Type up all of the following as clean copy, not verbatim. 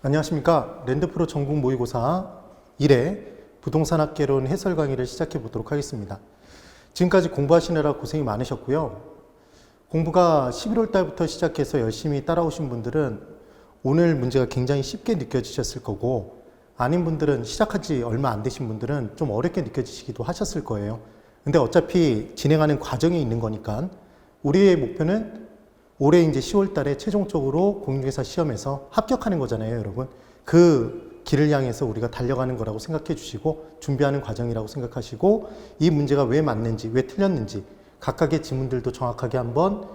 안녕하십니까. 랜드프로 전국 모의고사 1회 부동산학개론 해설 강의를 시작해 보도록 하겠습니다. 지금까지 공부하시느라 고생이 많으셨고요. 공부가 11월 달부터 시작해서 열심히 따라오신 분들은 오늘 문제가 굉장히 쉽게 느껴지셨을 거고, 아닌 분들은 시작한 지 얼마 안 되신 분들은 좀 어렵게 느껴지시기도 하셨을 거예요. 근데 어차피 진행하는 과정이 있는 거니까 우리의 목표는 올해 이제 10월 달에 최종적으로 공인중개사 시험에서 합격하는 거잖아요, 여러분. 그 길을 향해서 우리가 달려가는 거라고 생각해 주시고, 준비하는 과정이라고 생각하시고, 이 문제가 왜 맞는지, 왜 틀렸는지 각각의 지문들도 정확하게 한번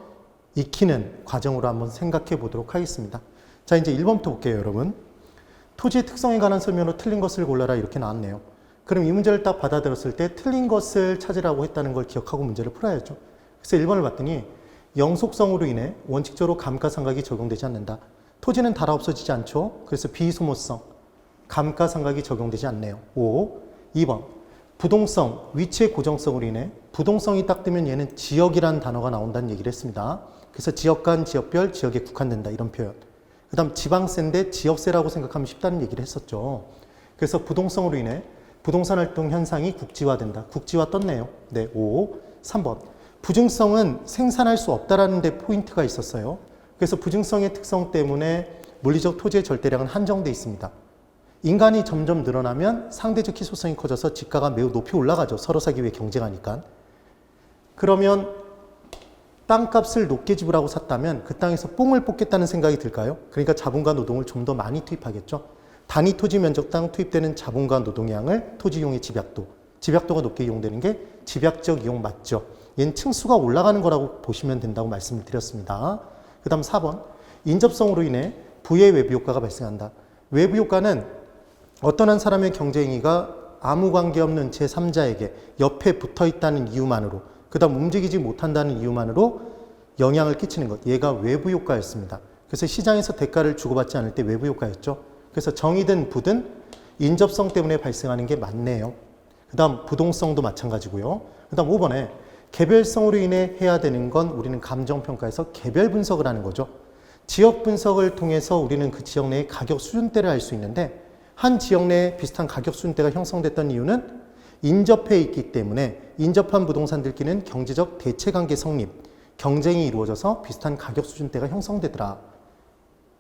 익히는 과정으로 한번 생각해 보도록 하겠습니다. 자, 이제 1번부터 볼게요, 여러분. 토지의 특성에 관한 설명으로 틀린 것을 골라라, 이렇게 나왔네요. 그럼 이 문제를 딱 받아들였을 때 틀린 것을 찾으라고 했다는 걸 기억하고 문제를 풀어야죠. 그래서 1번을 봤더니 영속성으로 인해 원칙적으로 감가상각이 적용되지 않는다. 토지는 달아 없어지지 않죠. 그래서 비소모성, 감가상각이 적용되지 않네요. 2번, 부동성, 위치의 고정성으로 인해 부동성이 딱 뜨면 얘는 지역이라는 단어가 나온다는 얘기를 했습니다. 그래서 지역간, 지역별, 지역에 국한된다, 이런 표현. 그 다음 지방세인데 지역세라고 생각하면 쉽다는 얘기를 했었죠. 그래서 부동성으로 인해 부동산 활동 현상이 국지화된다. 국지화 떴네요. 네, 3번. 부증성은 생산할 수 없다라는 데 포인트가 있었어요. 그래서 부증성의 특성 때문에 물리적 토지의 절대량은 한정되어 있습니다. 인간이 점점 늘어나면 상대적 희소성이 커져서 지가가 매우 높이 올라가죠. 서로 사기 위해 경쟁하니까. 그러면 땅값을 높게 지불하고 샀다면 그 땅에서 뽕을 뽑겠다는 생각이 들까요? 그러니까 자본과 노동을 좀 더 많이 투입하겠죠. 단위 토지 면적당 투입되는 자본과 노동의 양을 토지 이용의 집약도, 집약도가 높게 이용되는 게 집약적 이용 맞죠. 얘는 층수가 올라가는 거라고 보시면 된다고 말씀을 드렸습니다. 그 다음 4번, 인접성으로 인해 부의 외부 효과가 발생한다. 외부 효과는 어떤 한 사람의 경쟁이가 아무 관계없는 제3자에게 옆에 붙어 있다는 이유만으로, 그 다음 움직이지 못한다는 이유만으로 영향을 끼치는 것. 얘가 외부 효과였습니다. 그래서 시장에서 대가를 주고받지 않을 때 외부 효과였죠. 그래서 정이든 부든 인접성 때문에 발생하는 게 맞네요. 그 다음 부동성도 마찬가지고요. 그 다음 5번에 개별성으로 인해 해야 되는 건 우리는 감정평가에서 개별 분석을 하는 거죠. 지역 분석을 통해서 우리는 그 지역 내의 가격 수준대를 알 수 있는데, 한 지역 내에 비슷한 가격 수준대가 형성됐던 이유는 인접해 있기 때문에 인접한 부동산들끼리는 경제적 대체관계 성립, 경쟁이 이루어져서 비슷한 가격 수준대가 형성되더라.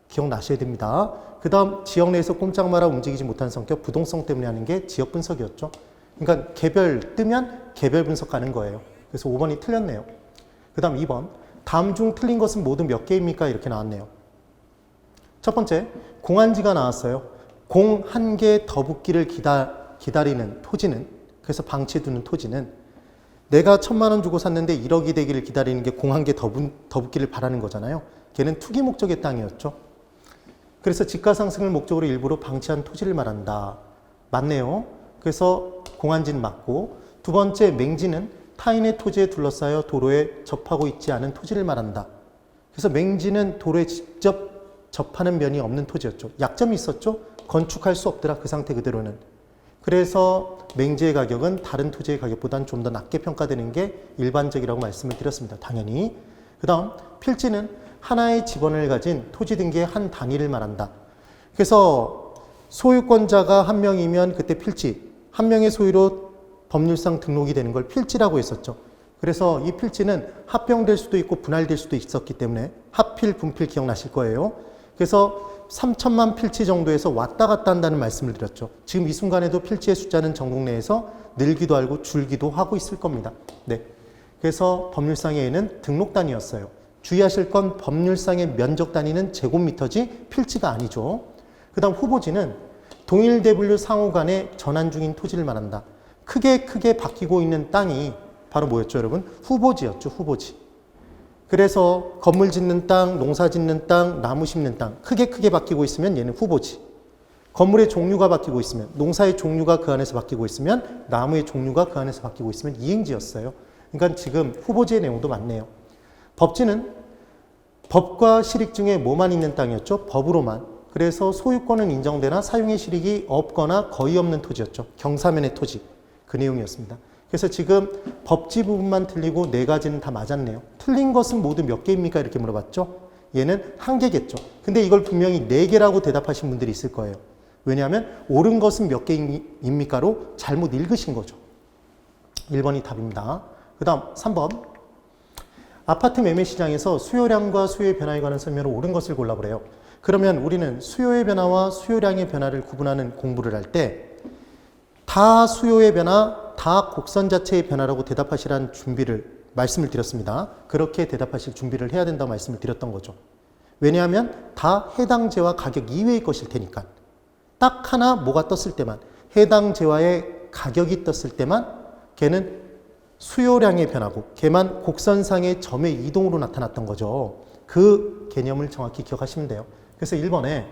기억나셔야 됩니다. 그 다음 지역 내에서 꼼짝 말아 움직이지 못하는 성격, 부동성 때문에 하는 게 지역 분석이었죠. 그러니까 개별 뜨면 개별 분석하는 거예요. 그래서 5번이 틀렸네요. 그 다음 2번, 다음 중 틀린 것은 모두 몇 개입니까? 이렇게 나왔네요. 첫 번째, 공한지가 나왔어요. 공 한 개 더 붙기를 기다리는 토지는, 그래서 방치해두는 토지는 내가 1,000만 원 주고 샀는데 1억이 되기를 기다리는 게 공 한 개 더 붙기를 바라는 거잖아요. 걔는 투기 목적의 땅이었죠. 그래서 지가 상승을 목적으로 일부러 방치한 토지를 말한다. 맞네요. 그래서 공한지는 맞고, 두 번째 맹지는 타인의 토지에 둘러싸여 도로에 접하고 있지 않은 토지를 말한다. 그래서 맹지는 도로에 직접 접하는 면이 없는 토지였죠. 약점이 있었죠. 건축할 수 없더라, 그 상태 그대로는. 그래서 맹지의 가격은 다른 토지의 가격보다는 좀 더 낮게 평가되는 게 일반적이라고 말씀을 드렸습니다. 당연히. 그 다음 필지는 하나의 지번을 가진 토지 등기의 한 단위를 말한다. 그래서 소유권자가 한 명이면 그때 필지, 한 명의 소유로 법률상 등록이 되는 걸 필지라고 했었죠. 그래서 이 필지는 합병될 수도 있고 분할될 수도 있었기 때문에 합필, 분필 기억나실 거예요. 그래서 3천만 필지 정도에서 왔다 갔다 한다는 말씀을 드렸죠. 지금 이 순간에도 필지의 숫자는 전국 내에서 늘기도 하고 줄기도 하고 있을 겁니다. 네. 그래서 법률상의 A는 등록 단위였어요. 주의하실 건 법률상의 면적 단위는 제곱미터지 필지가 아니죠. 그 다음 후보지는 동일 대분류 상호 간에 전환 중인 토지를 말한다. 크게 바뀌고 있는 땅이 바로 뭐였죠, 여러분? 후보지였죠, 후보지. 그래서 건물 짓는 땅, 농사 짓는 땅, 나무 심는 땅, 크게 바뀌고 있으면 얘는 후보지. 건물의 종류가 바뀌고 있으면, 농사의 종류가 그 안에서 바뀌고 있으면, 나무의 종류가 그 안에서 바뀌고 있으면 이행지였어요. 그러니까 지금 후보지의 내용도 맞네요. 법지는 법과 실익 중에 뭐만 있는 땅이었죠? 법으로만. 그래서 소유권은 인정되나 사용의 실익이 없거나 거의 없는 토지였죠. 경사면의 토지. 그 내용이었습니다. 그래서 지금 법지 부분만 틀리고 네 가지는 다 맞았네요. 틀린 것은 모두 몇 개입니까? 이렇게 물어봤죠. 얘는 한 개겠죠. 근데 이걸 분명히 네 개라고 대답하신 분들이 있을 거예요. 왜냐하면 옳은 것은 몇 개입니까로 잘못 읽으신 거죠. 1번이 답입니다. 그 다음 3번. 아파트 매매 시장에서 수요량과 수요의 변화에 관한 설명으로 옳은 것을 골라보래요. 그러면 우리는 수요의 변화와 수요량의 변화를 구분하는 공부를 할 때 다 수요의 변화, 다 곡선 자체의 변화라고 대답하시라는 말씀을 드렸습니다. 그렇게 대답하실 준비를 해야 된다고 말씀을 드렸던 거죠. 왜냐하면 다 해당제와 가격 이외의 것일 테니까. 딱 하나 뭐가 떴을 때만, 해당제와의 가격이 떴을 때만 걔는 수요량의 변화고 걔만 곡선상의 점의 이동으로 나타났던 거죠. 그 개념을 정확히 기억하시면 돼요. 그래서 1번에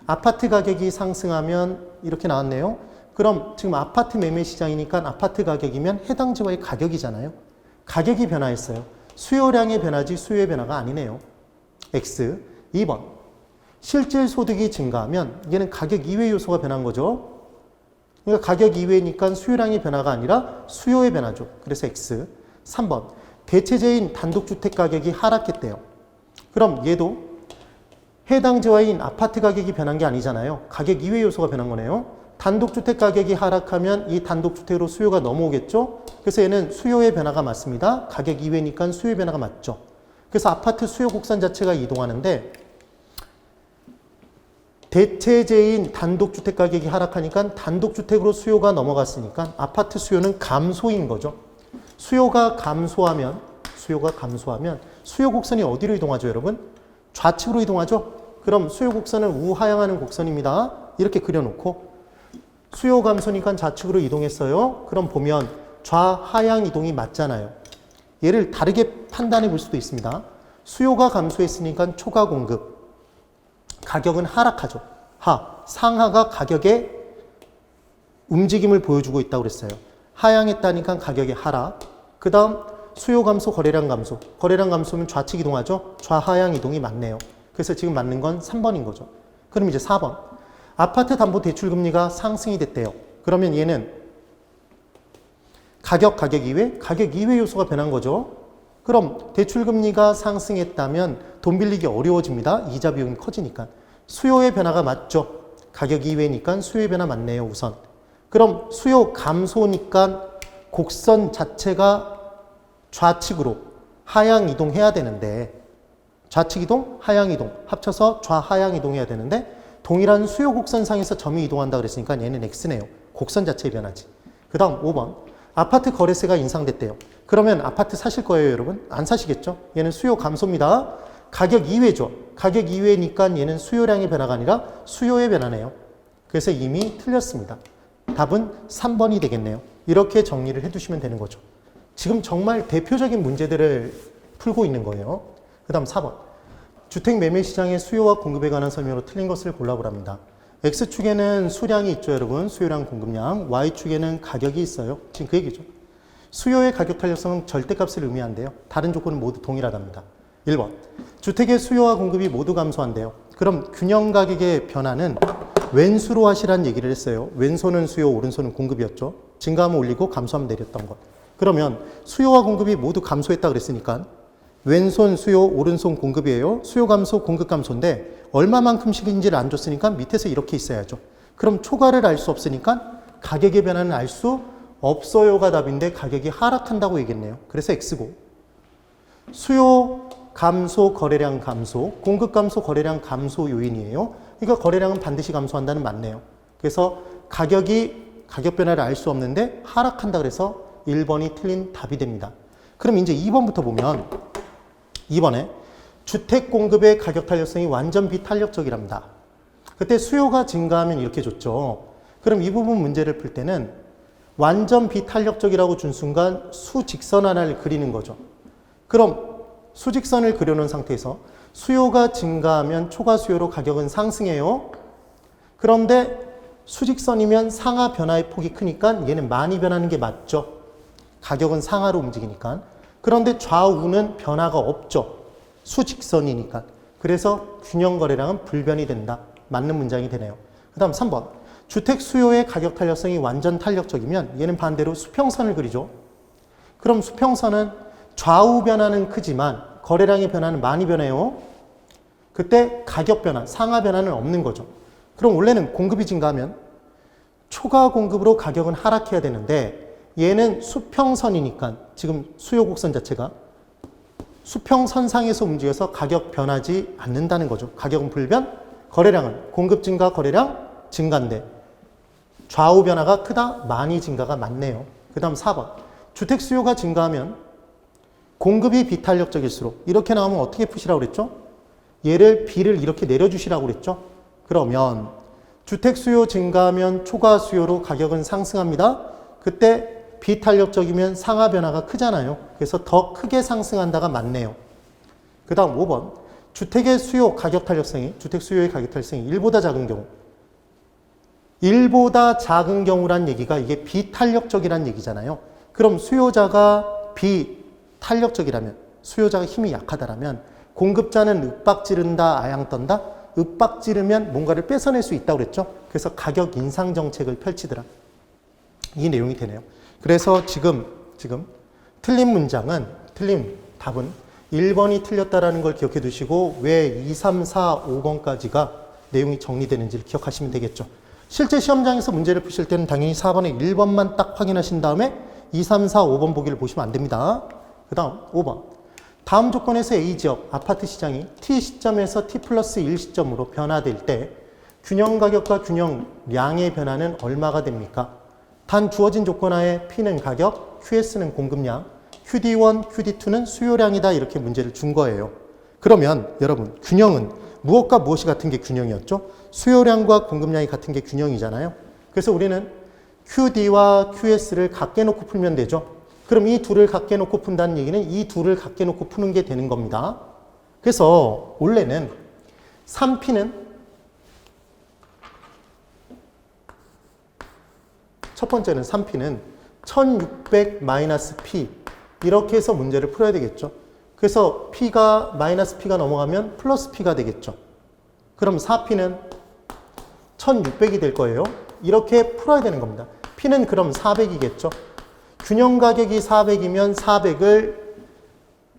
아파트 가격이 상승하면 이렇게 나왔네요. 그럼 지금 아파트 매매 시장이니까 아파트 가격이면 해당지와의 가격이잖아요. 가격이 변화했어요. 수요량의 변화지 수요의 변화가 아니네요. X. 2번. 실질 소득이 증가하면 얘는 가격 이외 요소가 변한 거죠. 그러니까 가격 이외니까 수요량의 변화가 아니라 수요의 변화죠. 그래서 X. 3번. 대체제인 단독주택 가격이 하락했대요. 그럼 얘도 해당지와인 아파트 가격이 변한 게 아니잖아요. 가격 이외 요소가 변한 거네요. 단독주택 가격이 하락하면 이 단독주택으로 수요가 넘어오겠죠. 그래서 얘는 수요의 변화가 맞습니다. 가격 이외니까 수요의 변화가 맞죠. 그래서 아파트 수요 곡선 자체가 이동하는데 대체제인 단독주택 가격이 하락하니까 단독주택으로 수요가 넘어갔으니까 아파트 수요는 감소인 거죠. 수요가 감소하면 수요 곡선이 어디로 이동하죠, 여러분? 좌측으로 이동하죠. 그럼 수요 곡선은 우하향하는 곡선입니다. 이렇게 그려놓고 수요 감소니까 좌측으로 이동했어요. 그럼 보면 좌하향 이동이 맞잖아요. 얘를 다르게 판단해 볼 수도 있습니다. 수요가 감소했으니까 초과 공급. 가격은 하락하죠. 상하가 가격의 움직임을 보여주고 있다고 그랬어요. 하향했다니까 가격의 하락. 그 다음 수요 감소, 거래량 감소. 거래량 감소면 좌측 이동하죠. 좌하향 이동이 맞네요. 그래서 지금 맞는 건 3번인 거죠. 그럼 이제 4번. 아파트 담보 대출 금리가 상승이 됐대요. 그러면 얘는 가격 이외 요소가 변한 거죠. 그럼 대출 금리가 상승했다면 돈 빌리기 어려워집니다. 이자 비용이 커지니까. 수요의 변화가 맞죠. 가격 이외니까 수요의 변화 맞네요, 우선. 그럼 수요 감소니까 곡선 자체가 좌측으로 하향 이동해야 되는데 좌측 이동, 하향 이동 합쳐서 좌하향 이동해야 되는데 동일한 수요 곡선상에서 점이 이동한다 그랬으니까 얘는 X네요. 곡선 자체의 변화지. 그 다음 5번. 아파트 거래세가 인상됐대요. 그러면 아파트 사실 거예요, 여러분? 안 사시겠죠? 얘는 수요 감소입니다. 가격 이외죠. 가격 이외니까 얘는 수요량의 변화가 아니라 수요의 변화네요. 그래서 이미 틀렸습니다. 답은 3번이 되겠네요. 이렇게 정리를 해두시면 되는 거죠. 지금 정말 대표적인 문제들을 풀고 있는 거예요. 그 다음 4번. 주택 매매 시장의 수요와 공급에 관한 설명으로 틀린 것을 골라보랍니다. X축에는 수량이 있죠, 여러분. 수요량, 공급량. Y축에는 가격이 있어요. 지금 그 얘기죠. 수요의 가격 탄력성은 절대값을 의미한대요. 다른 조건은 모두 동일하답니다. 1번. 주택의 수요와 공급이 모두 감소한대요. 그럼 균형 가격의 변화는 왼수로 하시라는 얘기를 했어요. 왼손은 수요, 오른손은 공급이었죠. 증가하면 올리고 감소하면 내렸던 것. 그러면 수요와 공급이 모두 감소했다 그랬으니까 왼손 수요, 오른손 공급이에요. 수요 감소, 공급 감소인데 얼마만큼씩인지를 안 줬으니까 밑에서 이렇게 있어야죠. 그럼 초과를 알 수 없으니까 가격의 변화는 알 수 없어요가 답인데 가격이 하락한다고 얘기했네요. 그래서 X고. 수요 감소, 거래량 감소, 공급 감소, 거래량 감소 요인이에요. 그러니까 거래량은 반드시 감소한다는 맞네요. 그래서 가격 변화를 알 수 없는데 하락한다 그래서 1번이 틀린 답이 됩니다. 그럼 이제 2번부터 보면 2번에 주택 공급의 가격 탄력성이 완전 비탄력적이랍니다. 그때 수요가 증가하면 이렇게 줬죠. 그럼 이 부분 문제를 풀 때는 완전 비탄력적이라고 준 순간 수직선 하나를 그리는 거죠. 그럼 수직선을 그려놓은 상태에서 수요가 증가하면 초과 수요로 가격은 상승해요. 그런데 수직선이면 상하 변화의 폭이 크니까 얘는 많이 변하는 게 맞죠. 가격은 상하로 움직이니까. 그런데 좌우는 변화가 없죠. 수직선이니까. 그래서 균형 거래량은 불변이 된다. 맞는 문장이 되네요. 그 다음 3번. 주택 수요의 가격 탄력성이 완전 탄력적이면 얘는 반대로 수평선을 그리죠. 그럼 수평선은 좌우 변화는 크지만 거래량의 변화는 많이 변해요. 그때 가격 변화, 상하 변화는 없는 거죠. 그럼 원래는 공급이 증가하면 초과 공급으로 가격은 하락해야 되는데 얘는 수평선이니까 지금 수요 곡선 자체가 수평선상에서 움직여서 가격 변하지 않는다는 거죠. 가격은 불변, 거래량은 공급 증가, 거래량 증가인데 좌우 변화가 크다, 많이 증가가 많네요. 그 다음 4번. 주택 수요가 증가하면 공급이 비탄력적일수록 이렇게 나오면 어떻게 푸시라고 그랬죠? 얘를 B를 이렇게 내려주시라고 그랬죠? 그러면 주택 수요 증가하면 초과 수요로 가격은 상승합니다. 그때 비탄력적이면 상하 변화가 크잖아요. 그래서 더 크게 상승한다가 맞네요. 그 다음 5번. 주택의 수요 가격 탄력성이, 주택 수요의 가격 탄력성이 1보다 작은 경우. 1보다 작은 경우란 얘기가 이게 비탄력적이란 얘기잖아요. 그럼 수요자가 비탄력적이라면, 수요자가 힘이 약하다라면 공급자는 윽박 지른다, 아양 떤다? 윽박 지르면 뭔가를 뺏어낼 수 있다고 그랬죠? 그래서 가격 인상 정책을 펼치더라. 이 내용이 되네요. 그래서 지금 틀린 답은 1번이 틀렸다라는 걸 기억해 두시고 왜 2, 3, 4, 5번까지가 내용이 정리되는지를 기억하시면 되겠죠. 실제 시험장에서 문제를 푸실 때는 당연히 4번에 1번만 딱 확인하신 다음에 2, 3, 4, 5번 보기를 보시면 안 됩니다. 그 다음 5번. 다음 조건에서 A지역 아파트 시장이 T 시점에서 T 플러스 1 시점으로 변화될 때 균형 가격과 균형량의 변화는 얼마가 됩니까? 단 주어진 조건 하에 P는 가격, QS는 공급량, QD1, QD2는 수요량이다 이렇게 문제를 준 거예요. 그러면 여러분 균형은 무엇과 무엇이 같은 게 균형이었죠? 수요량과 공급량이 같은 게 균형이잖아요. 그래서 우리는 QD와 QS를 각게 놓고 풀면 되죠. 그럼 이 둘을 각게 놓고 푼다는 얘기는 이 둘을 각게 놓고 푸는 게 되는 겁니다. 그래서 원래는 3P는 첫 번째는 3P는 1600 마이너스 P 이렇게 해서 문제를 풀어야 되겠죠. 그래서 P가 마이너스 P가 넘어가면 플러스 P가 되겠죠. 그럼 4P는 1600이 될 거예요. 이렇게 풀어야 되는 겁니다. P는 그럼 400이겠죠. 균형 가격이 400이면 400을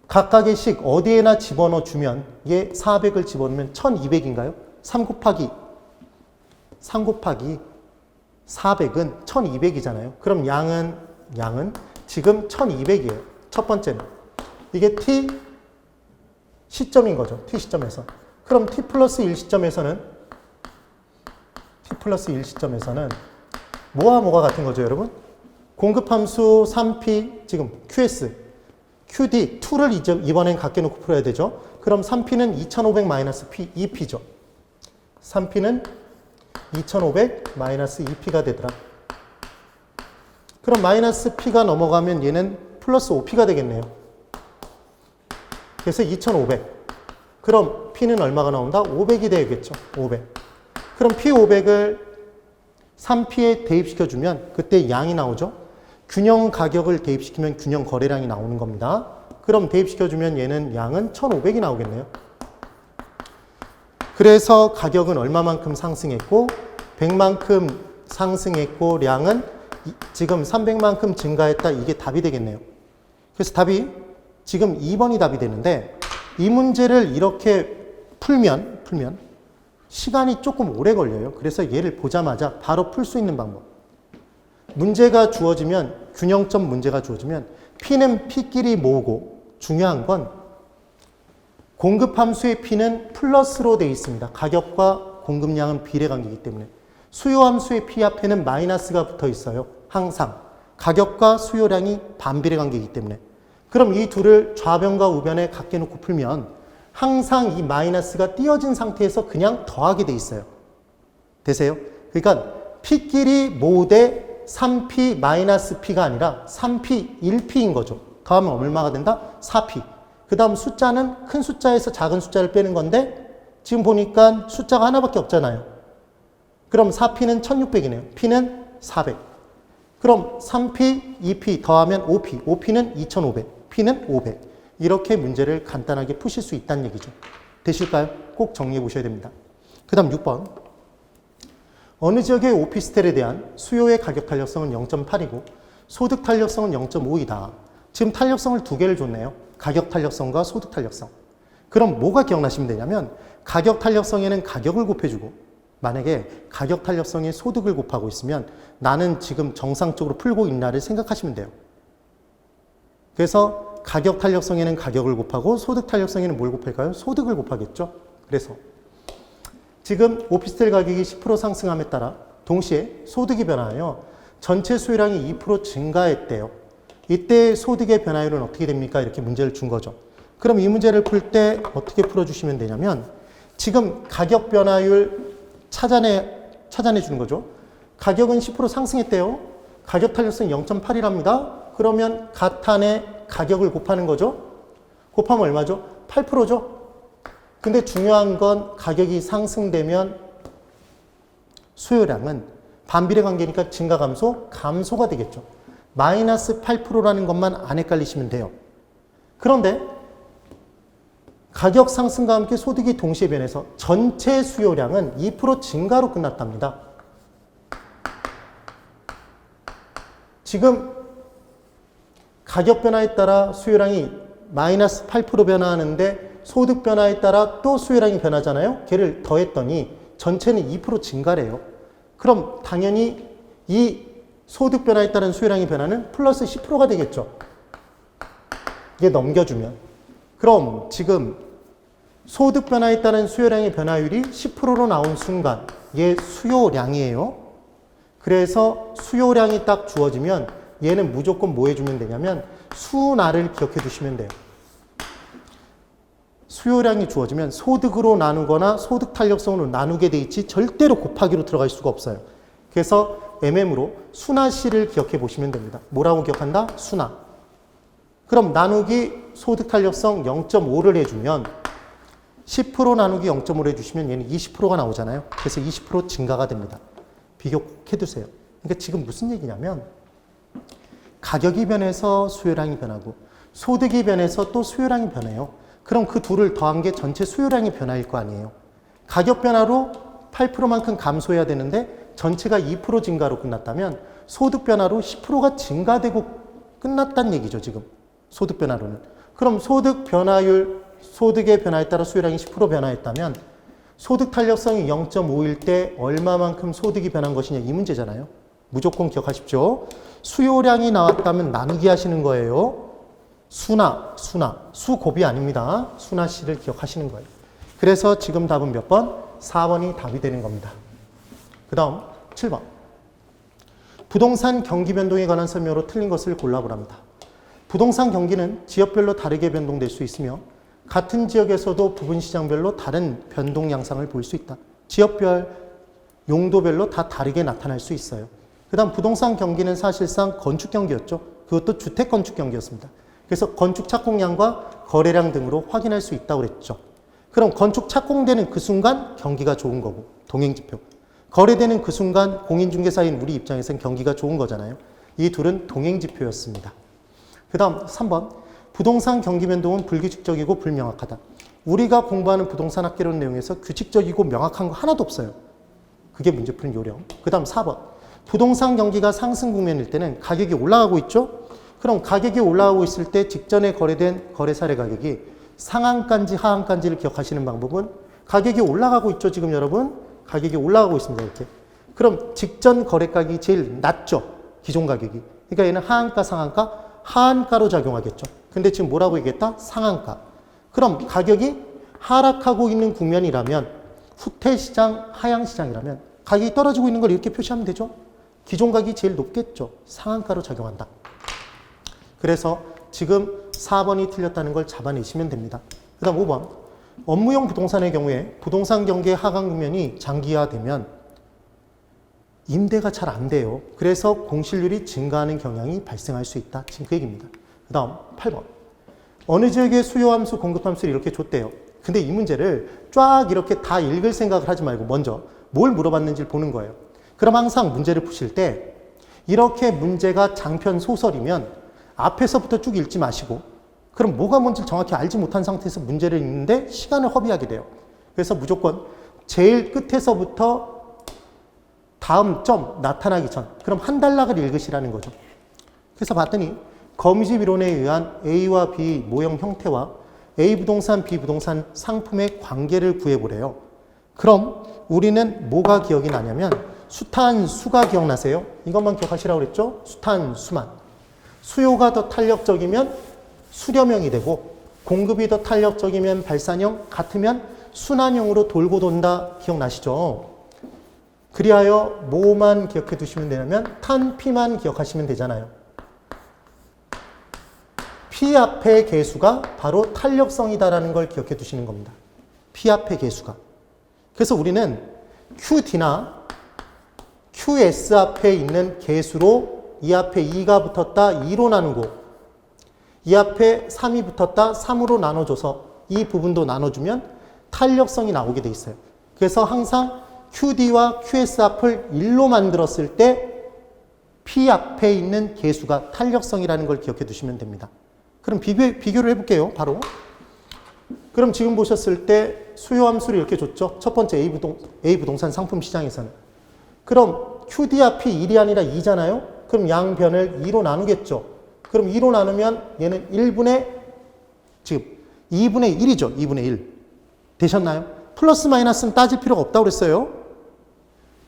각각의 식 어디에나 집어넣어 주면 얘 400을 집어넣으면 1200인가요? 3 곱하기 400은 1200이잖아요. 그럼 양은 지금 1200이에요. 첫 번째는. 이게 T 시점인 거죠. T 시점에서. 그럼 T 플러스 1 시점에서는 뭐와 뭐가 같은 거죠, 여러분? 공급함수 3P, 지금 QS, QD, 2를 이번엔 각게 놓고 풀어야 되죠. 그럼 3P는 2500 마이너스 P, 2P죠. 3P는 2500 마이너스 2P가 되더라. 그럼 마이너스 P가 넘어가면 얘는 플러스 5P가 되겠네요. 그래서 2500. 그럼 P는 얼마가 나온다? 500이 되겠죠. 500. 그럼 P500을 3P에 대입시켜주면 그때 양이 나오죠. 균형 가격을 대입시키면 균형 거래량이 나오는 겁니다. 그럼 대입시켜주면 얘는 양은 1500이 나오겠네요. 그래서 가격은 얼마만큼 상승했고 100만큼 상승했고 량은 지금 300만큼 증가했다. 이게 답이 되겠네요. 그래서 답이 지금 2번이 답이 되는데 이 문제를 이렇게 풀면 시간이 조금 오래 걸려요. 그래서 얘를 보자마자 바로 풀 수 있는 방법. 문제가 주어지면 균형점 문제가 주어지면 P는 P끼리 모으고 중요한 건 공급함수의 P는 플러스로 되어 있습니다. 가격과 공급량은 비례관계이기 때문에 수요함수의 P 앞에는 마이너스가 붙어 있어요. 항상 가격과 수요량이 반비례관계이기 때문에 그럼 이 둘을 좌변과 우변에 각게 놓고 풀면 항상 이 마이너스가 띄어진 상태에서 그냥 더하게 돼 있어요. 되세요? 그러니까 P끼리 모으되 3P 마이너스 P가 아니라 3P 1P인 거죠. 더하면 얼마가 된다? 4P. 그 다음 숫자는 큰 숫자에서 작은 숫자를 빼는 건데 지금 보니까 숫자가 하나밖에 없잖아요. 그럼 4P는 1600이네요. P는 400. 그럼 3P, 2P 더하면 5P. 5P는 2500. P는 500. 이렇게 문제를 간단하게 푸실 수 있다는 얘기죠. 되실까요? 꼭 정리해 보셔야 됩니다. 그 다음 6번. 어느 지역의 오피스텔에 대한 수요의 가격 탄력성은 0.8이고 소득 탄력성은 0.5이다. 지금 탄력성을 두 개를 줬네요. 가격 탄력성과 소득 탄력성. 그럼 뭐가 기억나시면 되냐면 가격 탄력성에는 가격을 곱해주고 만약에 가격 탄력성에 소득을 곱하고 있으면 나는 지금 정상적으로 풀고 있나를 생각하시면 돼요. 그래서 가격 탄력성에는 가격을 곱하고 소득 탄력성에는 뭘 곱할까요? 소득을 곱하겠죠. 그래서 지금 오피스텔 가격이 10% 상승함에 따라 동시에 소득이 변화하여 전체 수요량이 2% 증가했대요. 이때 소득의 변화율은 어떻게 됩니까? 이렇게 문제를 준 거죠. 그럼 이 문제를 풀 때 어떻게 풀어주시면 되냐면 지금 가격 변화율 찾아내 주는 거죠. 가격은 10% 상승했대요. 가격 탄력성 0.8이랍니다. 그러면 가탄의 가격을 곱하는 거죠. 곱하면 얼마죠? 8%죠. 근데 중요한 건 가격이 상승되면 수요량은 반비례 관계니까 증가 감소, 감소가 되겠죠. 마이너스 8%라는 것만 안 헷갈리시면 돼요. 그런데 가격 상승과 함께 소득이 동시에 변해서 전체 수요량은 2% 증가로 끝났답니다. 지금 가격 변화에 따라 수요량이 마이너스 8% 변화하는데 소득 변화에 따라 또 수요량이 변하잖아요. 걔를 더했더니 전체는 2% 증가래요. 그럼 당연히 이 소득 변화에 따른 수요량의 변화는 플러스 10%가 되겠죠. 이게 넘겨주면. 그럼 지금 소득 변화에 따른 수요량의 변화율이 10%로 나온 순간 이게 수요량이에요. 그래서 수요량이 딱 주어지면 얘는 무조건 뭐 해주면 되냐면 수나를 기억해 두시면 돼요. 수요량이 주어지면 소득으로 나누거나 소득 탄력성으로 나누게 돼 있지 절대로 곱하기로 들어갈 수가 없어요. 그래서 MM으로 수나씨를 기억해 보시면 됩니다. 뭐라고 기억한다? 수나. 그럼 나누기 소득 탄력성 0.5를 해주면 10% 나누기 0.5를 해주시면 얘는 20%가 나오잖아요. 그래서 20% 증가가 됩니다. 비교 꼭 해두세요. 그러니까 지금 무슨 얘기냐면 가격이 변해서 수요량이 변하고 소득이 변해서 또 수요량이 변해요. 그럼 그 둘을 더한 게 전체 수요량의 변화일 거 아니에요. 가격 변화로 8%만큼 감소해야 되는데 전체가 2% 증가로 끝났다면 소득 변화로 10%가 증가되고 끝났다는 얘기죠, 지금. 소득 변화로는. 그럼 소득 변화율, 소득의 변화에 따라 수요량이 10% 변화했다면 소득 탄력성이 0.5일 때 얼마만큼 소득이 변한 것이냐 이 문제잖아요. 무조건 기억하십시오. 수요량이 나왔다면 나누기 하시는 거예요. 수나, 수곱이 아닙니다. 수나씨를 기억하시는 거예요. 그래서 지금 답은 몇 번? 4번이 답이 되는 겁니다. 그 다음 7번. 부동산 경기 변동에 관한 설명으로 틀린 것을 골라보랍니다. 부동산 경기는 지역별로 다르게 변동될 수 있으며 같은 지역에서도 부분 시장별로 다른 변동 양상을 볼 수 있다. 지역별, 용도별로 다 다르게 나타날 수 있어요. 그 다음 부동산 경기는 사실상 건축 경기였죠. 그것도 주택 건축 경기였습니다. 그래서 건축 착공량과 거래량 등으로 확인할 수 있다고 그랬죠. 그럼 건축 착공되는 그 순간 경기가 좋은 거고 동행지표. 거래되는 그 순간 공인중개사인 우리 입장에서는 경기가 좋은 거잖아요. 이 둘은 동행지표였습니다. 그 다음 3번. 부동산 경기 변동은 불규칙적이고 불명확하다. 우리가 공부하는 부동산 학개론 내용에서 규칙적이고 명확한 거 하나도 없어요. 그게 문제 푸는 요령. 그 다음 4번. 부동산 경기가 상승 국면일 때는 가격이 올라가고 있죠. 그럼 가격이 올라가고 있을 때 직전에 거래된 거래 사례 가격이 상한가인지 하한가인지를 기억하시는 방법은 가격이 올라가고 있죠. 지금 여러분 가격이 올라가고 있습니다. 이렇게. 그럼 직전 거래 가격이 제일 낮죠. 기존 가격이. 그러니까 얘는 하한가 상한가 하한가로 작용하겠죠. 근데 지금 뭐라고 얘기했다? 상한가. 그럼 가격이 하락하고 있는 국면이라면 후퇴시장, 하향시장이라면 가격이 떨어지고 있는 걸 이렇게 표시하면 되죠. 기존 가격이 제일 높겠죠. 상한가로 작용한다. 그래서 지금 4번이 틀렸다는 걸 잡아내시면 됩니다. 그 다음 5번. 업무용 부동산의 경우에 부동산 경기의 하강 국면이 장기화되면 임대가 잘 안 돼요. 그래서 공실률이 증가하는 경향이 발생할 수 있다. 지금 그 얘기입니다. 그 다음 8번. 어느 지역의 수요함수, 공급함수를 이렇게 줬대요. 근데 이 문제를 쫙 이렇게 다 읽을 생각을 하지 말고 먼저 뭘 물어봤는지를 보는 거예요. 그럼 항상 문제를 푸실 때 이렇게 문제가 장편 소설이면 앞에서부터 쭉 읽지 마시고 그럼 뭐가 뭔지 정확히 알지 못한 상태에서 문제를 읽는데 시간을 허비하게 돼요. 그래서 무조건 제일 끝에서부터 다음 점 나타나기 전 그럼 한 단락을 읽으시라는 거죠. 그래서 봤더니 거미집 이론에 의한 A와 B 모형 형태와 A 부동산, B 부동산 상품의 관계를 구해보래요. 그럼 우리는 뭐가 기억이 나냐면 수탄수가 기억나세요? 이것만 기억하시라고 그랬죠? 수탄수만. 수요가 더 탄력적이면 수렴형이 되고 공급이 더 탄력적이면 발산형, 같으면 순환형으로 돌고 돈다. 기억나시죠? 그리하여 뭐만 기억해 두시면 되냐면 탄, P만 기억하시면 되잖아요. P 앞의 개수가 바로 탄력성이다라는 걸 기억해 두시는 겁니다. P 앞의 개수가. 그래서 우리는 QD나 QS 앞에 있는 개수로 이 앞에 2가 붙었다 2로 나누고 이 앞에 3이 붙었다 3으로 나눠줘서 이 부분도 나눠주면 탄력성이 나오게 돼 있어요. 그래서 항상 QD와 QS 앞을 1로 만들었을 때 P 앞에 있는 개수가 탄력성이라는 걸 기억해 두시면 됩니다. 그럼 비교를 해볼게요. 바로. 그럼 지금 보셨을 때 수요 함수를 이렇게 줬죠. 첫 번째 A 부동산 상품 시장에서는. 그럼 QD 앞이 1이 아니라 2잖아요. 그럼 양변을 2로 나누겠죠. 그럼 2로 나누면 얘는 2분의 1이죠. 2분의 1. 되셨나요? 플러스 마이너스는 따질 필요가 없다고 그랬어요.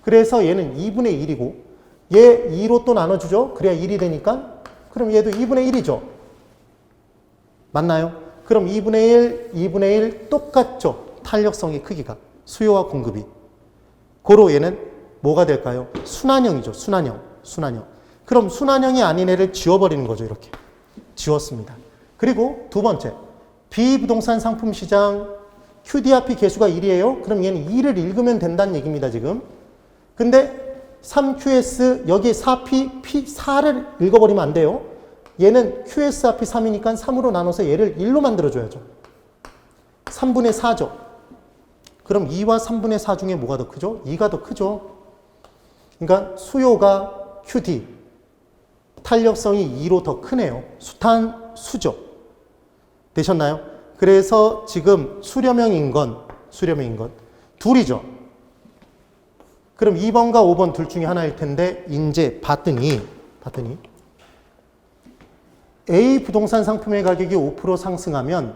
그래서 얘는 2분의 1이고 얘 2로 또 나눠주죠. 그래야 1이 되니까 그럼 얘도 2분의 1이죠. 맞나요? 그럼 2분의 1 똑같죠. 탄력성의 크기가. 수요와 공급이. 고로 얘는 뭐가 될까요? 순환형이죠. 순환형. 그럼 순환형이 아닌 애를 지워버리는 거죠. 이렇게. 지웠습니다. 그리고 두 번째. B부동산 상품 시장 QDRP 개수가 1이에요. 그럼 얘는 2를 읽으면 된다는 얘기입니다. 지금. 근데 3QS 여기 4P, P4를 읽어버리면 안 돼요. 얘는 QS 앞이 3이니까 3으로 나눠서 얘를 1로 만들어줘야죠. 3분의 4죠. 그럼 2와 3분의 4 중에 뭐가 더 크죠? 2가 더 크죠. 그러니까 수요가 QD, 탄력성이 2로 더 크네요. 수죠. 되셨나요? 그래서 지금 수렴형인 건 둘이죠. 그럼 2번과 5번 둘 중에 하나일 텐데 이제 봤더니 A 부동산 상품의 가격이 5% 상승하면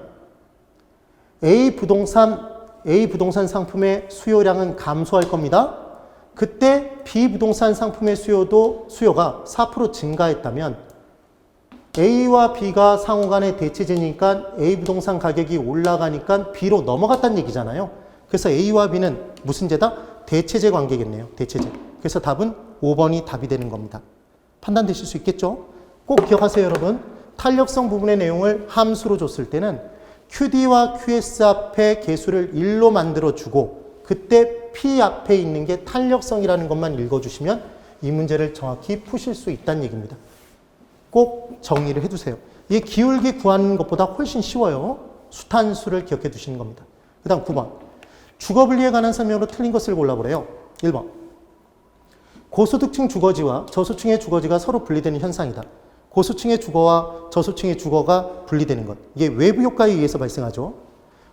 A 부동산 상품의 수요량은 감소할 겁니다. 그때 B 부동산 상품의 수요가 4% 증가했다면 A와 B가 상호간의 대체제니까 A 부동산 가격이 올라가니까 B로 넘어갔다는 얘기잖아요. 그래서 A와 B는 무슨 제다? 대체제 관계겠네요. 대체제. 그래서 답은 5번이 답이 되는 겁니다. 판단되실 수 있겠죠? 꼭 기억하세요, 여러분. 탄력성 부분의 내용을 함수로 줬을 때는 QD와 QS 앞에 개수를 1로 만들어주고 그때 P 앞에 있는 게 탄력성이라는 것만 읽어주시면 이 문제를 정확히 푸실 수 있다는 얘기입니다. 꼭 정리를 해두세요. 이 기울기 구하는 것보다 훨씬 쉬워요. 수탄수를 기억해 두시는 겁니다. 그 다음 9번. 주거분리에 관한 설명으로 틀린 것을 골라보래요. 1번. 고소득층 주거지와 저소층의 주거지가 서로 분리되는 현상이다. 고소층의 주거와 저소층의 주거가 분리되는 것. 이게 외부 효과에 의해서 발생하죠.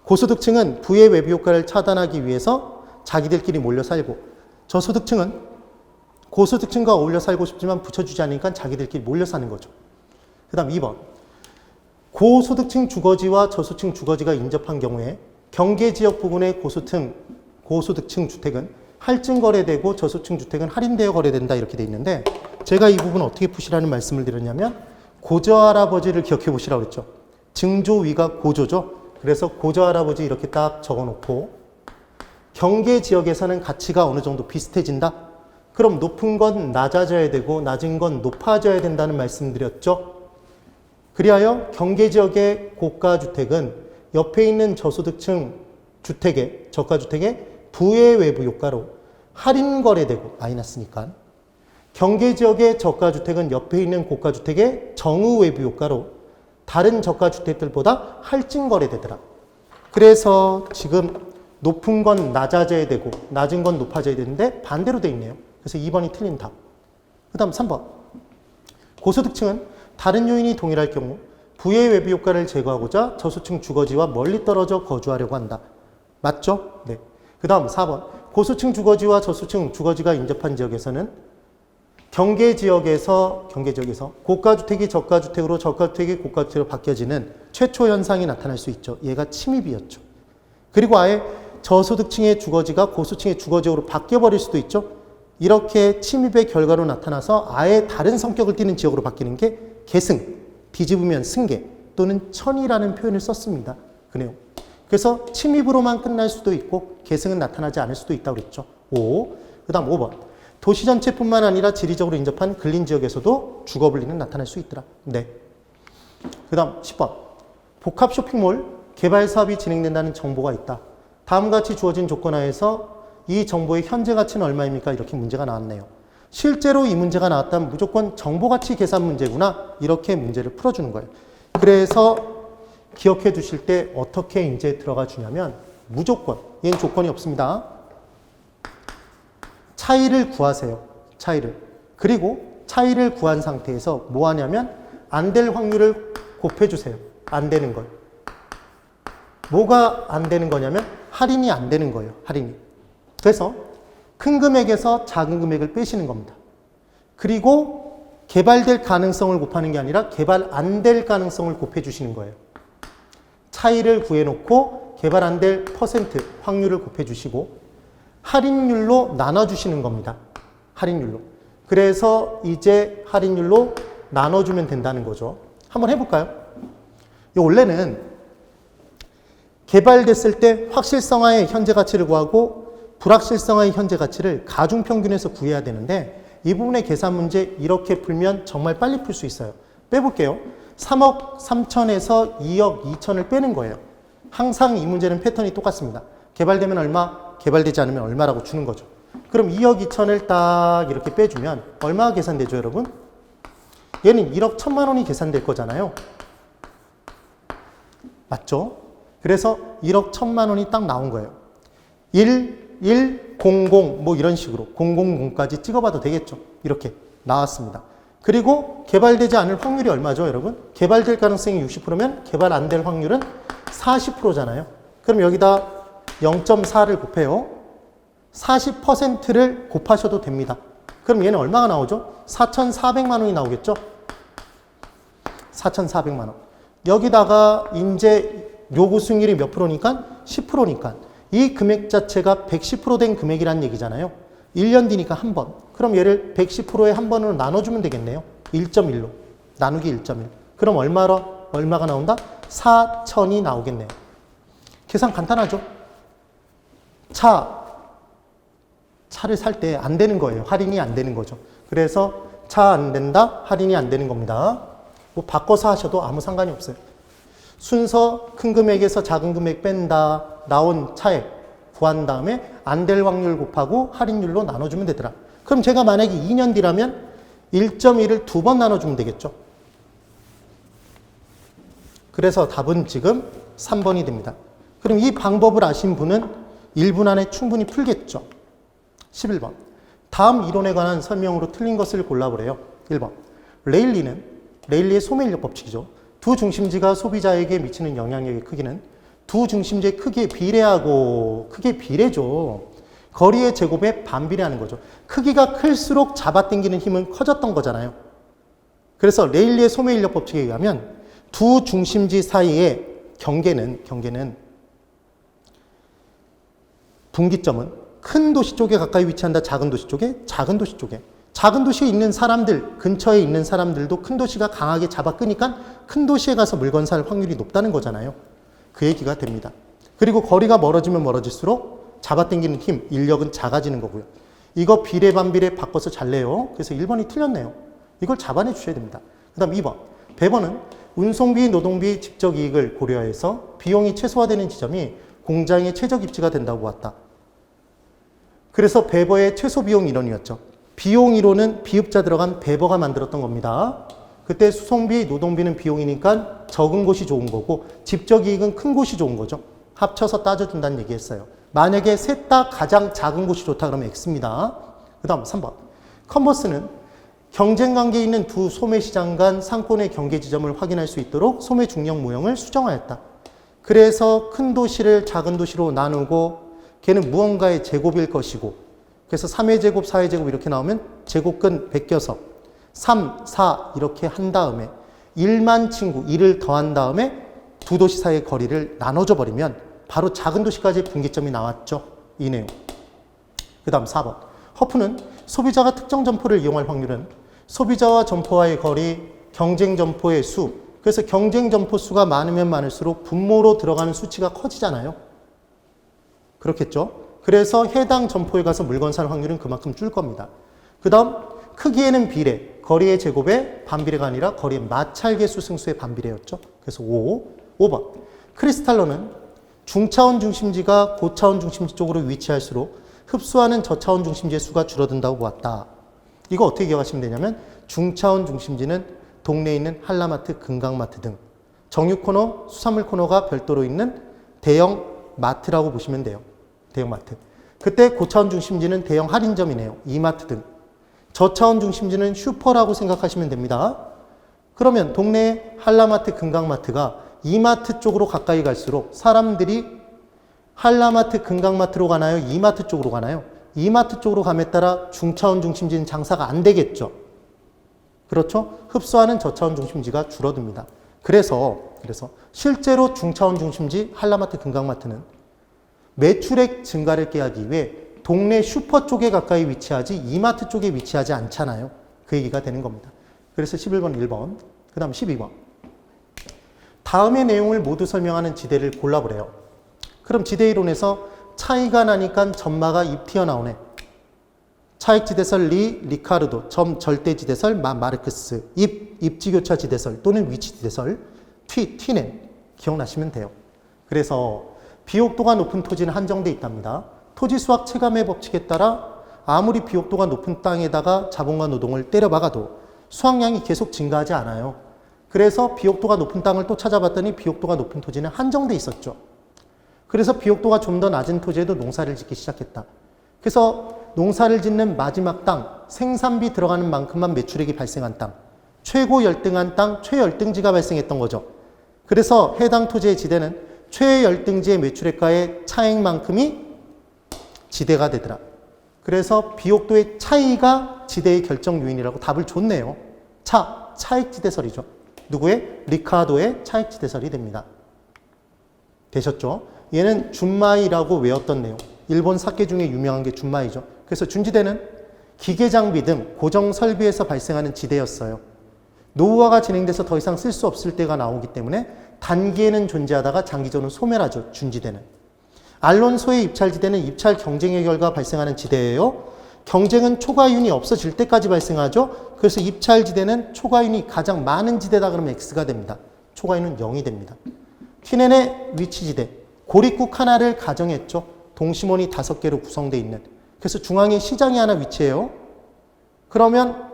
고소득층은 부의 외부 효과를 차단하기 위해서 자기들끼리 몰려 살고, 저소득층은 고소득층과 어울려 살고 싶지만 붙여주지 않으니까 자기들끼리 몰려 사는 거죠. 그 다음 2번. 고소득층 주거지와 저소득층 주거지가 인접한 경우에 경계지역 부분의 고소득층 주택은 할증 거래되고 저소득층 주택은 할인되어 거래된다 이렇게 돼 있는데 제가 이 부분 어떻게 푸시라는 말씀을 드렸냐면 고저할아버지를 기억해 보시라고 했죠. 증조위가 고조죠. 그래서 고저할아버지 이렇게 딱 적어놓고 경계지역에서는 가치가 어느 정도 비슷해진다. 그럼 높은 건 낮아져야 되고 낮은 건 높아져야 된다는 말씀드렸죠. 그리하여 경계지역의 고가주택은 옆에 있는 저소득층 주택의 저가주택의 부의 외부 효과로 할인 거래되고 마이너스니까 경계지역의 저가주택은 옆에 있는 고가주택의 정의 외부 효과로 다른 저가주택들보다 할증 거래되더라. 그래서 지금 높은 건 낮아져야 되고 낮은 건 높아져야 되는데 반대로 돼 있네요. 그래서 2번이 틀린 답. 그 다음 3번. 고소득층은 다른 요인이 동일할 경우 부의 외부 효과를 제거하고자 저소층 주거지와 멀리 떨어져 거주하려고 한다. 맞죠? 네. 그 다음 4번. 고소층 주거지와 저소층 주거지가 인접한 지역에서는 경계지역에서 고가주택이 저가주택으로 저가주택이 고가주택으로 바뀌어지는 최초 현상이 나타날 수 있죠. 얘가 침입이었죠. 그리고 아예 저소득층의 주거지가 고소득층의 주거지역으로 바뀌어버릴 수도 있죠. 이렇게 침입의 결과로 나타나서 아예 다른 성격을 띠는 지역으로 바뀌는 게 계승, 뒤집으면 승계 또는 천이라는 표현을 썼습니다. 그 내용. 그래서 침입으로만 끝날 수도 있고 계승은 나타나지 않을 수도 있다고 그랬죠. 5. 그 다음 5번. 도시 전체뿐만 아니라 지리적으로 인접한 근린 지역에서도 주거분리는 나타날 수 있더라. 네. 그 다음 10번. 복합 쇼핑몰 개발 사업이 진행된다는 정보가 있다. 다음과 같이 주어진 조건 하에서 이 정보의 현재 가치는 얼마입니까? 이렇게 문제가 나왔네요. 실제로 이 문제가 나왔다면 무조건 정보가치 계산 문제구나. 이렇게 문제를 풀어주는 거예요. 그래서 기억해 두실 때 어떻게 이제 들어가 주냐면 무조건, 얘는 조건이 없습니다. 차이를 구하세요. 차이를. 그리고 차이를 구한 상태에서 뭐 하냐면 안 될 확률을 곱해 주세요. 안 되는 걸. 뭐가 안 되는 거냐면 할인이 안 되는 거예요. 할인이. 그래서 큰 금액에서 작은 금액을 빼시는 겁니다. 그리고 개발될 가능성을 곱하는 게 아니라 개발 안 될 가능성을 곱해 주시는 거예요. 차이를 구해놓고 개발 안 될 퍼센트 확률을 곱해 주시고 할인율로 나눠주시는 겁니다. 할인율로. 그래서 이제 할인율로 나눠주면 된다는 거죠. 한번 해볼까요? 원래는 개발됐을 때 확실성화의 현재 가치를 구하고 불확실성화의 현재 가치를 가중평균에서 구해야 되는데 이 부분의 계산 문제 이렇게 풀면 정말 빨리 풀 수 있어요. 빼볼게요. 3억 3천에서 2억 2천을 빼는 거예요. 항상 이 문제는 패턴이 똑같습니다. 개발되면 얼마, 개발되지 않으면 얼마라고 주는 거죠. 그럼 2억 2천을 딱 이렇게 빼주면 얼마가 계산되죠, 여러분? 얘는 1억 1천만 원이 계산될 거잖아요. 맞죠? 그래서 1억 1천만 원이 딱 나온 거예요. 1, 1, 00 뭐 이런 식으로 000까지 찍어봐도 되겠죠. 이렇게 나왔습니다. 그리고 개발되지 않을 확률이 얼마죠, 여러분? 개발될 가능성이 60%면 개발 안 될 확률은 40%잖아요. 그럼 여기다 0.4를 곱해요. 40%를 곱하셔도 됩니다. 그럼 얘는 얼마가 나오죠? 4,400만 원이 나오겠죠? 4,400만 원. 여기다가 이제 요구 수익률이 몇 프로니까? 10%니까. 이 금액 자체가 110% 된 금액이란 얘기잖아요. 1년 뒤니까 한 번. 그럼 얘를 110%에 한 번으로 나눠주면 되겠네요. 1.1로. 나누기 1.1. 그럼 얼마가 나온다? 4,000이 나오겠네요. 계산 간단하죠? 차를 살 때 안 되는 거예요. 할인이 안 되는 거죠. 그래서 차 안 된다, 할인이 안 되는 겁니다. 뭐 바꿔서 하셔도 아무 상관이 없어요. 순서 큰 금액에서 작은 금액 뺀다, 나온 차액 구한 다음에 안 될 확률 곱하고 할인율로 나눠주면 되더라. 그럼 제가 만약에 2년 뒤라면 1.1을 2번 나눠주면 되겠죠. 그래서 답은 지금 3번이 됩니다. 그럼 이 방법을 아신 분은 1분 안에 충분히 풀겠죠. 11번. 다음 이론에 관한 설명으로 틀린 것을 골라보래요. 1번. 레일리의 소매인력 법칙이죠. 두 중심지가 소비자에게 미치는 영향력의 크기는 두 중심지의 크기에 비례하고, 크기에 비례죠. 거리의 제곱에 반비례하는 거죠. 크기가 클수록 잡아당기는 힘은 커졌던 거잖아요. 그래서 레일리의 소매인력 법칙에 의하면 두 중심지 사이의 경계는 분기점은 큰 도시 쪽에 가까이 위치한다, 작은 도시 쪽에? 작은 도시 쪽에. 작은 도시에 있는 사람들, 근처에 있는 사람들도 큰 도시가 강하게 잡아 끄니까 큰 도시에 가서 물건 살 확률이 높다는 거잖아요. 그 얘기가 됩니다. 그리고 거리가 멀어지면 멀어질수록 잡아당기는 힘, 인력은 작아지는 거고요. 이거 비례 반비례 바꿔서 잘 내요. 그래서 1번이 틀렸네요. 이걸 잡아내 주셔야 됩니다. 그 다음 2번. 배번은 운송비, 노동비, 직접 이익을 고려해서 비용이 최소화되는 지점이 공장의 최적 입지가 된다고 보았다. 그래서 배버의 최소 비용 이론이었죠. 비용 이론은 비읍자 들어간 배버가 만들었던 겁니다. 그때 수송비, 노동비는 비용이니까 적은 곳이 좋은 거고 직접 이익은 큰 곳이 좋은 거죠. 합쳐서 따져준다는 얘기했어요. 만약에 셋 다 가장 작은 곳이 좋다 그러면 X입니다. 그 다음 3번. 컨버스는 경쟁 관계에 있는 두 소매 시장 간 상권의 경계 지점을 확인할 수 있도록 소매 중력 모형을 수정하였다. 그래서 큰 도시를 작은 도시로 나누고 걔는 무언가의 제곱일 것이고 그래서 3의 제곱, 4의 제곱 이렇게 나오면 제곱근 베껴서 3, 4 이렇게 한 다음에 1만 친구, 1을 더한 다음에 두 도시 사이의 거리를 나눠줘 버리면 바로 작은 도시까지의 분기점이 나왔죠. 이 내용. 그 다음 4번. 허프는 소비자가 특정 점포를 이용할 확률은 소비자와 점포와의 거리, 경쟁 점포의 수. 그래서 경쟁 점포 수가 많으면 많을수록 분모로 들어가는 수치가 커지잖아요. 그렇겠죠. 그래서 해당 점포에 가서 물건 살 확률은 그만큼 줄 겁니다. 그 다음 크기에는 비례, 거리의 제곱의 반비례가 아니라 거리의 마찰계수 승수의 반비례였죠. 그래서 5번. 크리스탈로는 중차원 중심지가 고차원 중심지 쪽으로 위치할수록 흡수하는 저차원 중심지의 수가 줄어든다고 보았다. 이거 어떻게 기억하시면 되냐면 중차원 중심지는 동네에 있는 한라마트, 금강마트 등 정육 코너, 수산물 코너가 별도로 있는 대형 마트라고 보시면 돼요. 대형 마트. 그때 고차원 중심지는 대형 할인점이네요. 이마트 등. 저차원 중심지는 슈퍼라고 생각하시면 됩니다. 그러면 동네 한라마트, 금강마트가 이마트 쪽으로 가까이 갈수록 사람들이 한라마트, 금강마트로 가나요? 이마트 쪽으로 가나요? 이마트 쪽으로 감에 따라 중차원 중심지는 장사가 안 되겠죠. 그렇죠? 흡수하는 저차원 중심지가 줄어듭니다. 그래서 실제로 중차원 중심지 한라마트, 금강마트는 매출액 증가를 꾀하기 위해 동네 슈퍼 쪽에 가까이 위치하지 이마트 쪽에 위치하지 않잖아요. 그 얘기가 되는 겁니다. 그래서 11번, 1번, 그 다음 12번. 다음의 내용을 모두 설명하는 지대를 골라보래요. 그럼 지대이론에서 차이가 나니까 점마가 입 튀어나오네. 차익지대설 리카르도, 점 절대지대설 마르크스, 입지교차 지대설 또는 위치지대설 티넨 기억나시면 돼요. 그래서 비옥도가 높은 토지는 한정돼 있답니다. 토지수학 체감의 법칙에 따라 아무리 비옥도가 높은 땅에다가 자본과 노동을 때려박아도 수확량이 계속 증가하지 않아요. 그래서 비옥도가 높은 땅을 또 찾아봤더니 비옥도가 높은 토지는 한정돼 있었죠. 그래서 비옥도가 좀 더 낮은 토지에도 농사를 짓기 시작했다. 그래서 농사를 짓는 마지막 땅, 생산비 들어가는 만큼만 매출액이 발생한 땅, 최고 열등한 땅, 최열등지가 발생했던 거죠. 그래서 해당 토지의 지대는 최열등지의 매출액과의 차액만큼이 지대가 되더라. 그래서 비옥도의 차이가 지대의 결정 요인이라고 답을 줬네요. 차익지대설이죠. 누구의? 리카르도의 차익지대설이 됩니다. 되셨죠? 얘는 준마이라고 외웠던 내용. 일본 사케 중에 유명한 게 준마이죠. 그래서 준지대는 기계장비 등 고정설비에서 발생하는 지대였어요. 노후화가 진행돼서 더 이상 쓸 수 없을 때가 나오기 때문에 단기에는 존재하다가 장기적으로 소멸하죠. 준지대는. 알론소의 입찰지대는 입찰 경쟁의 결과 발생하는 지대예요. 경쟁은 초과윤이 없어질 때까지 발생하죠. 그래서 입찰지대는 초과윤이 가장 많은 지대다 그러면 X가 됩니다. 초과윤은 0이 됩니다. 티넨의 위치지대, 고립국 하나를 가정했죠. 동심원이 5개로 구성되어 있는. 그래서 중앙에 시장이 하나 위치해요. 그러면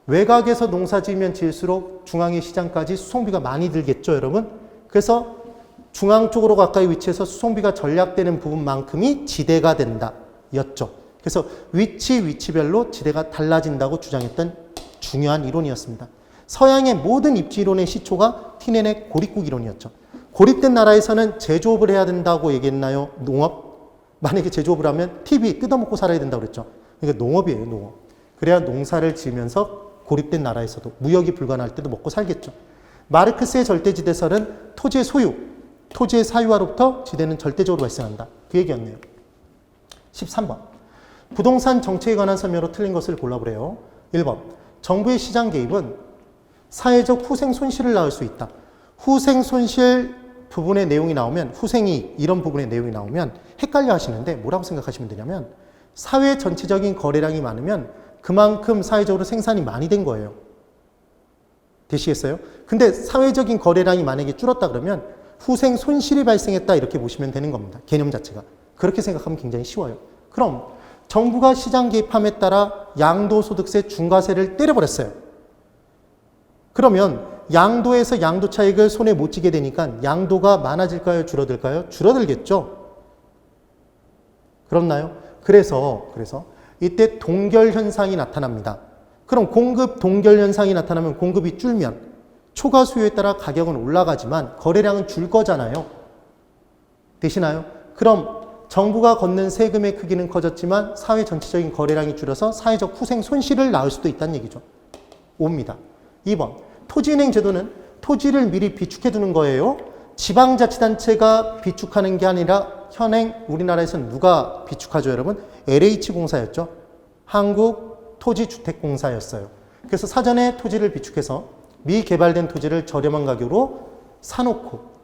외곽에서 농사 지으면 지을수록 중앙의 시장까지 수송비가 많이 들겠죠, 여러분? 그래서 중앙 쪽으로 가까이 위치해서 수송비가 절약되는 부분만큼이 지대가 된다, 였죠. 그래서 위치별로 지대가 달라진다고 주장했던 중요한 이론이었습니다. 서양의 모든 입지 이론의 시초가 티넨의 고립국 이론이었죠. 고립된 나라에서는 제조업을 해야 된다고 얘기했나요? 농업? 만약에 제조업을 하면 TV 뜯어먹고 살아야 된다고 그랬죠. 그러니까 농업이에요, 농업. 그래야 농사를 지으면서 고립된 나라에서도 무역이 불가능할 때도 먹고 살겠죠. 마르크스의 절대지대설은 토지의 소유, 토지의 사유화로부터 지대는 절대적으로 발생한다. 그 얘기였네요. 13번. 부동산 정책에 관한 설명으로 틀린 것을 골라보래요. 1번. 정부의 시장 개입은 사회적 후생 손실을 낳을 수 있다. 후생 손실 부분의 내용이 나오면, 후생이익 이런 부분의 내용이 나오면 헷갈려 하시는데 뭐라고 생각하시면 되냐면 사회 전체적인 거래량이 많으면 그만큼 사회적으로 생산이 많이 된 거예요. 되시겠어요? 근데 사회적인 거래량이 만약에 줄었다 그러면 후생 손실이 발생했다 이렇게 보시면 되는 겁니다. 개념 자체가. 그렇게 생각하면 굉장히 쉬워요. 그럼 정부가 시장 개입함에 따라 양도소득세 중과세를 때려버렸어요. 그러면 양도에서 양도 차익을 손에 못 쥐게 되니까 양도가 많아질까요? 줄어들까요? 줄어들겠죠. 그렇나요? 그래서 이때 동결 현상이 나타납니다. 그럼 공급 동결 현상이 나타나면 공급이 줄면 초과 수요에 따라 가격은 올라가지만 거래량은 줄 거잖아요. 되시나요? 그럼 정부가 걷는 세금의 크기는 커졌지만 사회 전체적인 거래량이 줄어서 사회적 후생 손실을 낳을 수도 있다는 얘기죠. 5입니다. 2번. 토지은행 제도는 토지를 미리 비축해 두는 거예요. 지방자치단체가 비축하는 게 아니라 현행 우리나라에서는 누가 비축하죠, 여러분? LH공사였죠. 한국토지주택공사였어요. 그래서 사전에 토지를 비축해서 미개발된 토지를 저렴한 가격으로 사놓고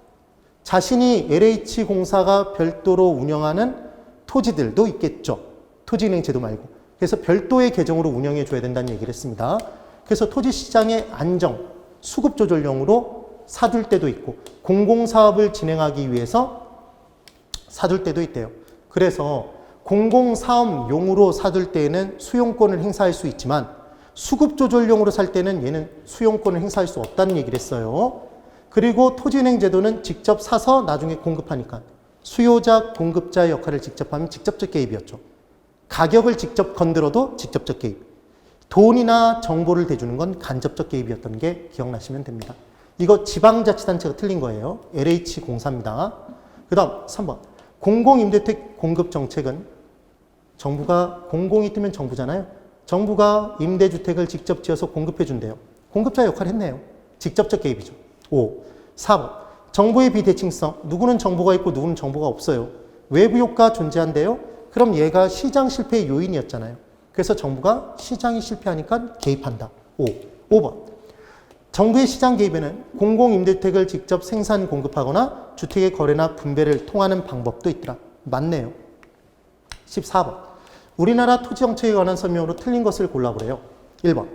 자신이 LH공사가 별도로 운영하는 토지들도 있겠죠. 토지은행 제도 말고. 그래서 별도의 계정으로 운영해 줘야 된다는 얘기를 했습니다. 그래서 토지시장의 안정, 수급 조절용으로 사둘 때도 있고 공공사업을 진행하기 위해서 사둘 때도 있대요. 그래서 공공사업용으로 사둘 때에는 수용권을 행사할 수 있지만 수급 조절용으로 살 때는 얘는 수용권을 행사할 수 없다는 얘기를 했어요. 그리고 토지은행 제도는 직접 사서 나중에 공급하니까 수요자, 공급자의 역할을 직접 하면 직접적 개입이었죠. 가격을 직접 건드려도 직접적 개입. 돈이나 정보를 대주는 건 간접적 개입이었던 게 기억나시면 됩니다. 이거 지방자치단체가 틀린 거예요. LH공사입니다. 그 다음 3번. 공공임대주택 공급 정책은 정부가, 공공이 뜨면 정부잖아요. 정부가 임대주택을 직접 지어서 공급해 준대요. 공급자 역할을 했네요. 직접적 개입이죠. 5. 4번. 정보의 비대칭성. 누구는 정보가 있고 누구는 정보가 없어요. 외부 효과 존재한대요. 그럼 얘가 시장 실패의 요인이었잖아요. 그래서 정부가 시장이 실패하니까 개입한다. 5번. 정부의 시장 개입에는 공공임대주택을 직접 생산 공급하거나 주택의 거래나 분배를 통하는 방법도 있더라. 맞네요. 14번. 우리나라 토지정책에 관한 설명으로 틀린 것을 골라보래요. 1번.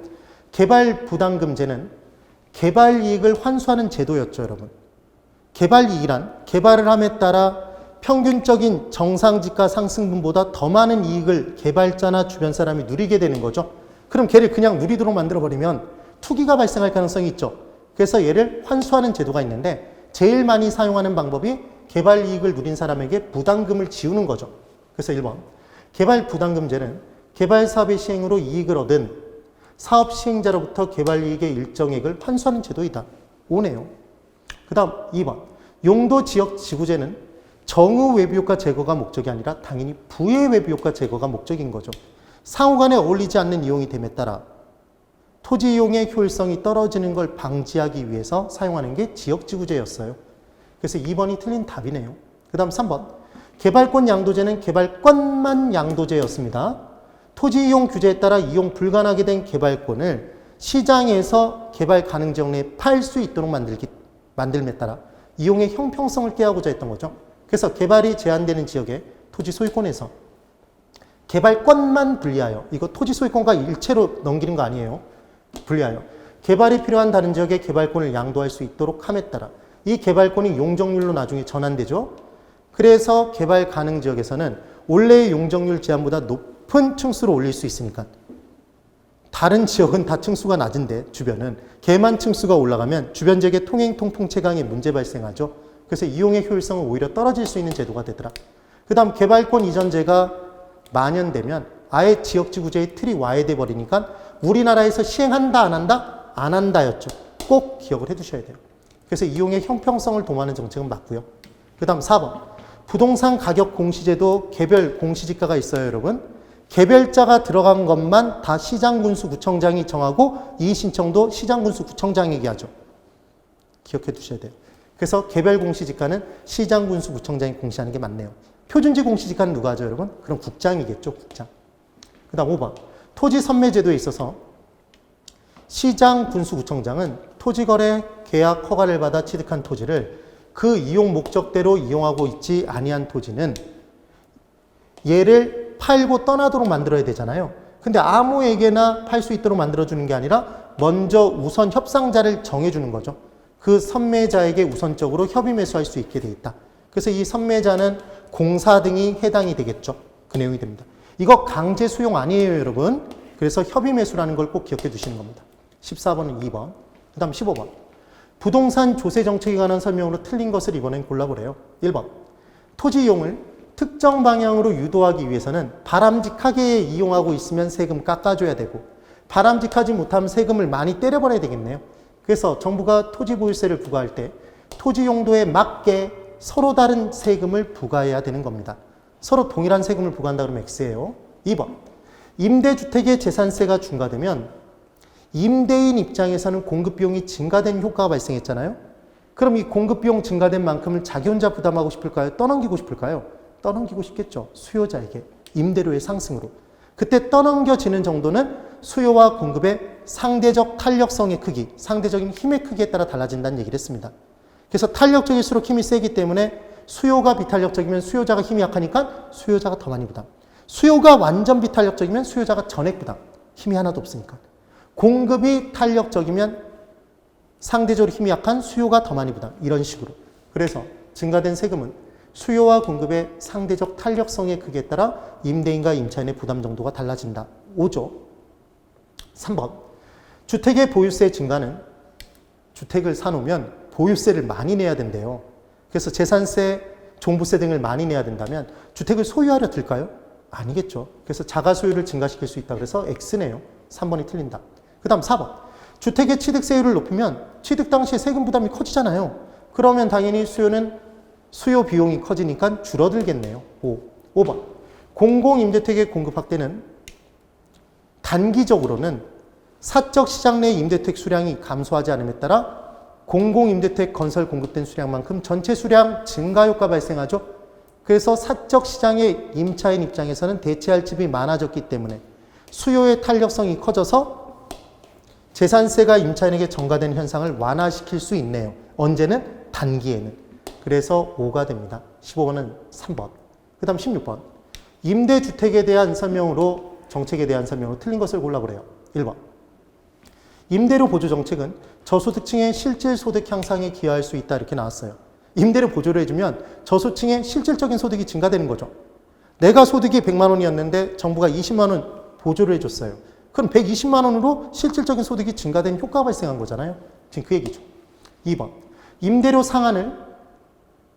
개발부담금제는 개발이익을 환수하는 제도였죠, 여러분. 개발이익이란 개발을 함에 따라 평균적인 정상지가 상승분보다 더 많은 이익을 개발자나 주변 사람이 누리게 되는 거죠. 그럼 걔를 그냥 누리도록 만들어버리면 투기가 발생할 가능성이 있죠. 그래서 얘를 환수하는 제도가 있는데 제일 많이 사용하는 방법이 개발이익을 누린 사람에게 부담금을 지우는 거죠. 그래서 1번. 개발부담금제는 개발사업의 시행으로 이익을 얻은 사업 시행자로부터 개발이익의 일정액을 환수하는 제도이다. 5네요. 그 다음 2번. 용도지역지구제는 정의 외부효과 제거가 목적이 아니라 당연히 부의 외부효과 제거가 목적인 거죠. 상호간에 어울리지 않는 이용이 됨에 따라 토지 이용의 효율성이 떨어지는 걸 방지하기 위해서 사용하는 게 지역지구제였어요. 그래서 2번이 틀린 답이네요. 그 다음 3번. 개발권 양도제는 개발권만 양도제였습니다. 토지 이용 규제에 따라 이용 불가능하게 된 개발권을 시장에서 개발 가능 지역 내에 팔 수 있도록 만들매 따라 이용의 형평성을 깨하고자 했던 거죠. 그래서 개발이 제한되는 지역에 토지 소유권에서 개발권만 분리하여, 이거 토지 소유권과 일체로 넘기는 거 아니에요. 분리하여 개발이 필요한 다른 지역에 개발권을 양도할 수 있도록 함에 따라 이 개발권이 용적률로 나중에 전환되죠. 그래서 개발 가능 지역에서는 원래의 용적률 제한보다 높은 층수로 올릴 수 있으니까 다른 지역은 다 층수가 낮은데 주변은 걔만 층수가 올라가면 주변 지역의 통행 통풍 채광에 문제 발생하죠. 그래서 이용의 효율성은 오히려 떨어질 수 있는 제도가 되더라. 그 다음 개발권 이전제가 만연되면 아예 지역지구제의 틀이 와해돼 버리니까 우리나라에서 시행한다 안 한다? 안 한다였죠. 꼭 기억을 해두셔야 돼요. 그래서 이용의 형평성을 도모하는 정책은 맞고요. 그 다음 4번. 부동산 가격 공시제도 개별 공시지가가 있어요, 여러분. 개별자가 들어간 것만 다 시장군수구청장이 정하고 이의신청도 시장군수구청장에게 하죠. 기억해 두셔야 돼요. 그래서 개별 공시지가는 시장군수구청장이 공시하는 게 맞네요. 표준지 공시지가는 누가 하죠, 여러분? 그럼 국장이겠죠, 국장. 그 다음 5번. 토지 선매제도에 있어서 시장군수구청장은 토지거래 계약 허가를 받아 취득한 토지를 그 이용 목적대로 이용하고 있지 아니한 토지는 얘를 팔고 떠나도록 만들어야 되잖아요. 근데 아무에게나 팔 수 있도록 만들어주는 게 아니라 먼저 우선 협상자를 정해주는 거죠. 그 선매자에게 우선적으로 협의 매수할 수 있게 돼 있다. 그래서 이 선매자는 공사 등이 해당이 되겠죠. 그 내용이 됩니다. 이거 강제 수용 아니에요, 여러분. 그래서 협의 매수라는 걸 꼭 기억해 두시는 겁니다. 14번은 2번. 그 다음 15번. 부동산 조세 정책에 관한 설명으로 틀린 것을 이번엔 골라보래요. 1번. 토지 이용을 특정 방향으로 유도하기 위해서는 바람직하게 이용하고 있으면 세금 깎아줘야 되고 바람직하지 못하면 세금을 많이 때려버려야 되겠네요. 그래서 정부가 토지 보유세를 부과할 때 토지 용도에 맞게 서로 다른 세금을 부과해야 되는 겁니다. 서로 동일한 세금을 부과한다 그러면 X예요. 2번. 임대주택의 재산세가 중과되면 임대인 입장에서는 공급비용이 증가된 효과가 발생했잖아요. 그럼 이 공급비용 증가된 만큼을 자기 혼자 부담하고 싶을까요? 떠넘기고 싶을까요? 떠넘기고 싶겠죠. 수요자에게. 임대료의 상승으로. 그때 떠넘겨지는 정도는 수요와 공급의 상대적 탄력성의 크기, 상대적인 힘의 크기에 따라 달라진다는 얘기를 했습니다. 그래서 탄력적일수록 힘이 세기 때문에 수요가 비탄력적이면 수요자가 힘이 약하니까 수요자가 더 많이 부담. 수요가 완전 비탄력적이면 수요자가 전액 부담. 힘이 하나도 없으니까. 공급이 탄력적이면 상대적으로 힘이 약한 수요가 더 많이 부담. 이런 식으로. 그래서 증가된 세금은 수요와 공급의 상대적 탄력성의 크기에 따라 임대인과 임차인의 부담 정도가 달라진다. 5조. 3번. 주택의 보유세 증가는 주택을 사놓으면 보유세를 많이 내야 된대요. 그래서 재산세, 종부세 등을 많이 내야 된다면 주택을 소유하려 들까요? 아니겠죠. 그래서 자가 소유를 증가시킬 수 있다. 그래서 X네요. 3번이 틀린다. 그 다음 4번. 주택의 취득세율을 높이면 취득 당시 세금 부담이 커지잖아요. 그러면 당연히 수요 비용이 커지니까 줄어들겠네요. 5번. 공공임대택의 공급 확대는 단기적으로는 사적 시장 내 임대택 수량이 감소하지 않음에 따라 공공임대택 건설 공급된 수량만큼 전체 수량 증가 효과 발생하죠. 그래서 사적 시장의 임차인 입장에서는 대체할 집이 많아졌기 때문에 수요의 탄력성이 커져서 재산세가 임차인에게 전가되는 현상을 완화시킬 수 있네요. 언제는? 단기에는. 그래서 5가 됩니다. 15번은 3번. 그 다음 16번. 임대주택에 대한 설명으로, 정책에 대한 설명으로 틀린 것을 골라보래요. 1번. 임대료 보조 정책은 저소득층의 실질 소득 향상에 기여할 수 있다. 이렇게 나왔어요. 임대료 보조를 해주면 저소득층의 실질적인 소득이 증가되는 거죠. 내가 소득이 100만 원이었는데 정부가 20만 원 보조를 해줬어요. 그럼 120만 원으로 실질적인 소득이 증가된 효과가 발생한 거잖아요. 지금 그 얘기죠. 2번. 임대료 상한을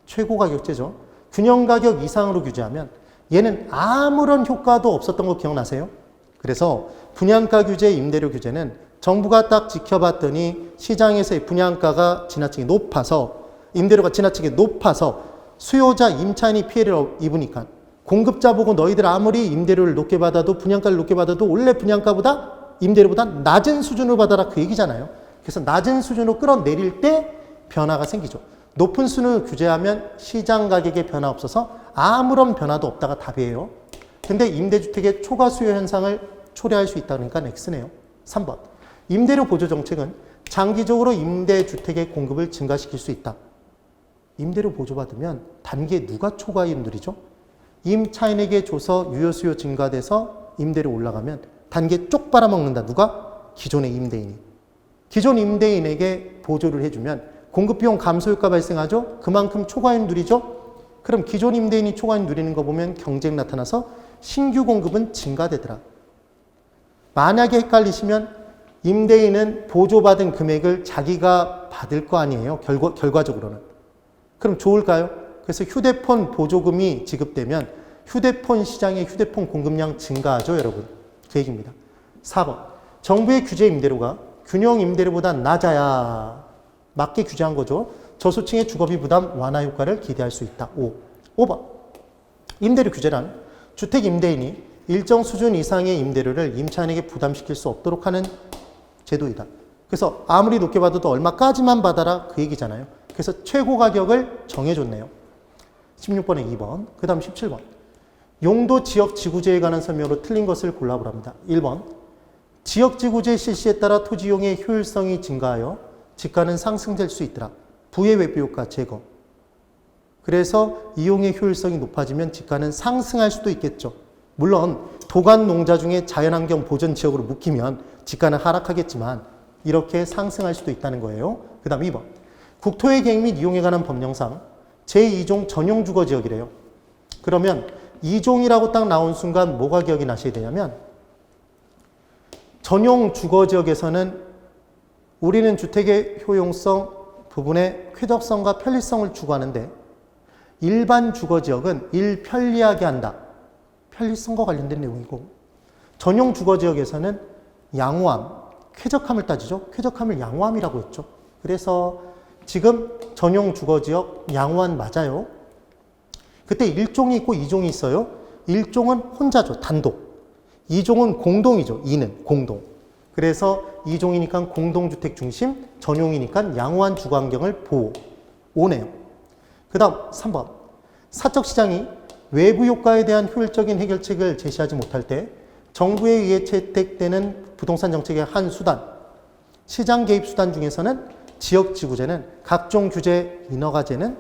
최고가격제죠. 균형가격 이상으로 규제하면 얘는 아무런 효과도 없었던 거 기억나세요? 그래서 분양가 규제, 임대료 규제는 정부가 딱 지켜봤더니 시장에서의 분양가가 지나치게 높아서 임대료가 지나치게 높아서 수요자, 임차인이 피해를 입으니까 공급자 보고 너희들 아무리 임대료를 높게 받아도 분양가를 높게 받아도 원래 분양가보다 임대료보다 낮은 수준으로 받아라 그 얘기잖아요. 그래서 낮은 수준으로 끌어내릴 때 변화가 생기죠. 높은 수준을 규제하면 시장 가격에 변화 없어서 아무런 변화도 없다가 답이에요. 근데 임대주택의 초과 수요 현상을 초래할 수 있다 그러니까 X네요. 3번. 임대료 보조 정책은 장기적으로 임대주택의 공급을 증가시킬 수 있다. 임대료 보조받으면 단기에 누가 초과이익 누리죠? 임차인에게 줘서 유효수요 증가돼서 임대료 올라가면 단기에 쪽 빨아먹는다. 누가? 기존의 임대인이. 기존 임대인에게 보조를 해주면 공급비용 감소 효과 발생하죠? 그만큼 초과이익 누리죠? 그럼 기존 임대인이 초과이익 누리는 거 보면 경쟁 나타나서 신규 공급은 증가되더라. 만약에 헷갈리시면 임대인은 보조받은 금액을 자기가 받을 거 아니에요. 결과적으로는. 그럼 좋을까요? 그래서 휴대폰 보조금이 지급되면 휴대폰 시장의 휴대폰 공급량 증가하죠, 여러분. 그 얘기입니다. 4번. 정부의 규제 임대료가 균형 임대료보다 낮아야 맞게 규제한 거죠. 저소득층의 주거비 부담 완화 효과를 기대할 수 있다. 5번. 임대료 규제란 주택 임대인이 일정 수준 이상의 임대료를 임차인에게 부담시킬 수 없도록 하는 제도이다. 그래서 아무리 높게 받아도 얼마까지만 받아라 그 얘기잖아요. 그래서 최고 가격을 정해줬네요. 16번에 2번. 그 다음 17번. 용도 지역지구제에 관한 설명으로 틀린 것을 골라보랍니다. 1번. 지역지구제 실시에 따라 토지이용의 효율성이 증가하여 집가는 상승될 수 있더라. 부의 외부 효과 제거. 그래서 이용의 효율성이 높아지면 집가는 상승할 수도 있겠죠. 물론 도간 농자 중에 자연환경 보전 지역으로 묶이면 집가는 하락하겠지만 이렇게 상승할 수도 있다는 거예요. 그 다음 2번. 국토의 계획 및 이용에 관한 법령상 제2종 전용 주거 지역이래요. 그러면 2종이라고 딱 나온 순간 뭐가 기억이 나셔야 되냐면 전용 주거 지역에서는 우리는 주택의 효용성 부분에 쾌적성과 편리성을 추구하는데 일반 주거 지역은 편리하게 한다. 편리성과 관련된 내용이고 전용 주거 지역에서는 양호함, 쾌적함을 따지죠. 쾌적함을 양호함이라고 했죠. 그래서 지금 전용 주거 지역 양호함 맞아요. 그때 1종이 있고 2종이 있어요. 1종은 혼자죠. 단독. 2종은 공동이죠. 2는 공동. 그래서 2종이니까 공동주택 중심, 전용이니까 양호한 주거환경을 보호. 5네요. 그 다음 3번. 사적시장이 외부 효과에 대한 효율적인 해결책을 제시하지 못할 때 정부에 의해 채택되는 부동산 정책의 한 수단, 시장 개입 수단 중에서는 지역지구제는 각종 규제 인허가제는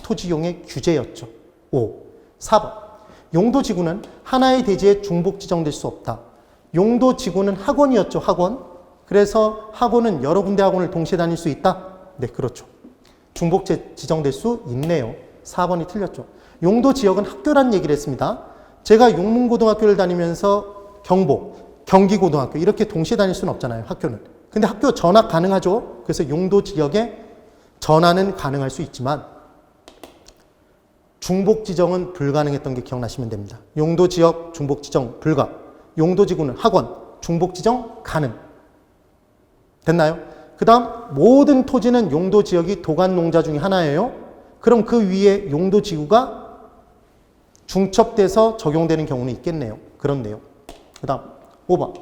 토지용의 규제였죠. 5. 4번. 용도지구는 하나의 대지에 중복 지정될 수 없다. 용도지구는 학원이었죠. 학원. 그래서 학원은 여러 군데 학원을 동시에 다닐 수 있다. 네, 그렇죠. 중복 지정될 수 있네요. 4번이 틀렸죠. 용도지역은 학교란 얘기를 했습니다. 제가 용문고등학교를 다니면서 경복, 경기고등학교 이렇게 동시에 다닐 수는 없잖아요. 학교는. 근데 학교 전학 가능하죠. 그래서 용도지역에 전환은 가능할 수 있지만 중복 지정은 불가능했던 게 기억나시면 됩니다. 용도지역 중복 지정 불가. 용도지구는 학원, 중복 지정 가능. 됐나요? 그 다음 모든 토지는 용도지역이 도간농자 중에 하나예요. 그럼 그 위에 용도지구가 중첩돼서 적용되는 경우는 있겠네요. 그렇네요. 그 다음 5번.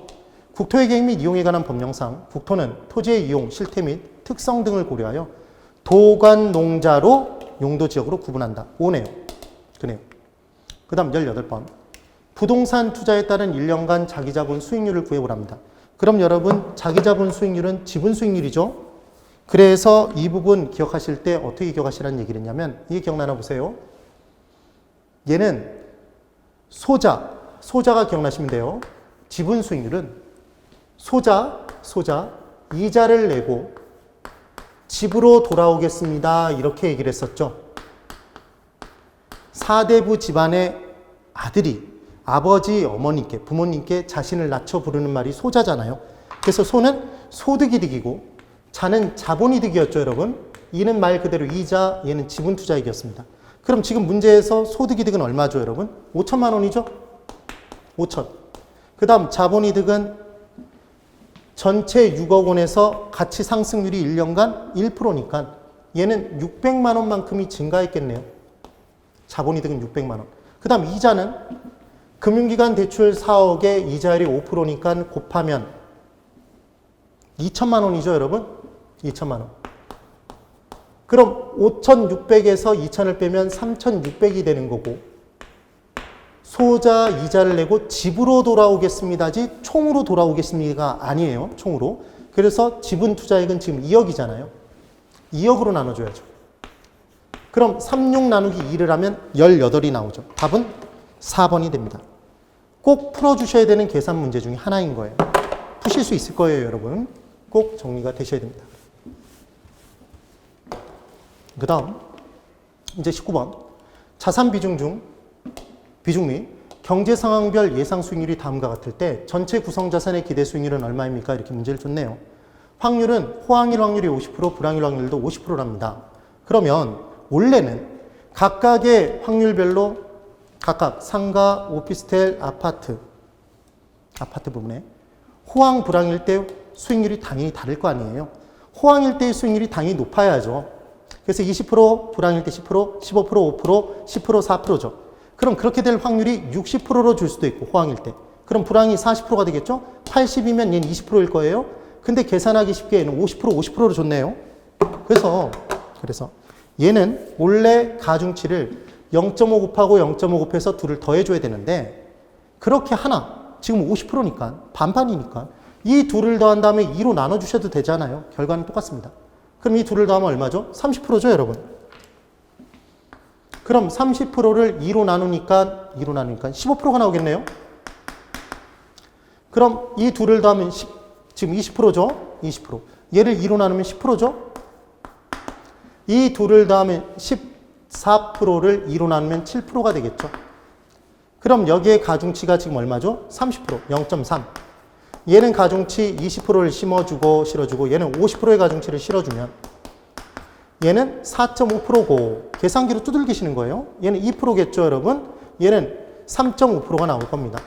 국토의 개입 및 이용에 관한 법령상 국토는 토지의 이용, 실태 및 특성 등을 고려하여 도간농자로 용도지역으로 구분한다. 5네요. 그네요. 그 다음 18번. 부동산 투자에 따른 1년간 자기자본 수익률을 구해보랍니다. 그럼 여러분 자기자본 수익률은 지분 수익률이죠. 그래서 이 부분 기억하실 때 어떻게 기억하시라는 얘기를 했냐면 이게 기억나나 보세요. 얘는 소자가 기억나시면 돼요. 지분 수익률은 소자 이자를 내고 집으로 돌아오겠습니다. 이렇게 얘기를 했었죠. 4대부 집안의 아들이 아버지, 어머니께, 부모님께 자신을 낮춰 부르는 말이 소자잖아요. 그래서 소는 소득이득이고 자는 자본이득이었죠, 여러분. 이는 말 그대로 이자, 얘는 지분 투자이익이었습니다. 그럼 지금 문제에서 소득이득은 얼마죠, 여러분? 5천만 원이죠? 5천. 그 다음 자본이득은 전체 6억 원에서 가치 상승률이 1년간 1%니까 얘는 600만 원만큼이 증가했겠네요. 자본이득은 600만 원. 그 다음 이자는 금융기관 대출 4억에 이자율이 5%니까 곱하면 2천만 원이죠, 여러분? 2천만 원. 그럼 5,600에서 2,000을 빼면 3,600이 되는 거고 소자 이자를 내고 집으로 돌아오겠습니다지 총으로 돌아오겠습니다가 아니에요. 총으로. 그래서 지분 투자액은 지금 2억이잖아요. 2억으로 나눠줘야죠. 그럼 36 나누기 2를 하면 18이 나오죠. 답은 4번이 됩니다. 꼭 풀어주셔야 되는 계산 문제 중에 하나인 거예요. 푸실 수 있을 거예요, 여러분. 꼭 정리가 되셔야 됩니다. 그 다음 이제 19번. 자산 비중 및 경제 상황별 예상 수익률이 다음과 같을 때 전체 구성 자산의 기대 수익률은 얼마입니까? 이렇게 문제를 줬네요. 확률은 호황일 확률이 50%, 불황일 확률도 50%랍니다. 그러면 원래는 각각의 확률별로 각각 상가, 오피스텔, 아파트 부분에 호황, 불황일 때 수익률이 당연히 다를 거 아니에요. 호황일 때의 수익률이 당연히 높아야죠. 그래서 20%, 불황일 때 10%, 15%, 5%, 10%, 4%죠. 그럼 그렇게 될 확률이 60%로 줄 수도 있고 호황일 때. 그럼 불황이 40%가 되겠죠? 80이면 얘는 20%일 거예요. 근데 계산하기 쉽게 얘는 50%로 줬네요. 그래서 얘는 원래 가중치를 0.5 곱하고 0.5 곱해서 둘을 더해줘야 되는데 그렇게 하나, 지금 50%니까 반반이니까 이 둘을 더한 다음에 2로 나눠주셔도 되잖아요. 결과는 똑같습니다. 그럼 이 둘을 더하면 얼마죠? 30%죠, 여러분. 그럼 30%를 2로 나누니까 15%가 나오겠네요. 그럼 이 둘을 더하면 지금 20%죠? 20%. 얘를 2로 나누면 10%죠? 이 둘을 더하면 14%를 2로 나누면 7%가 되겠죠. 그럼 여기에 가중치가 지금 얼마죠? 30%, 0.3. 얘는 가중치 20%를 실어주고 얘는 50%의 가중치를 실어주면 얘는 4.5%고 계산기로 두들기시는 거예요. 얘는 2%겠죠, 여러분? 얘는 3.5%가 나올 겁니다.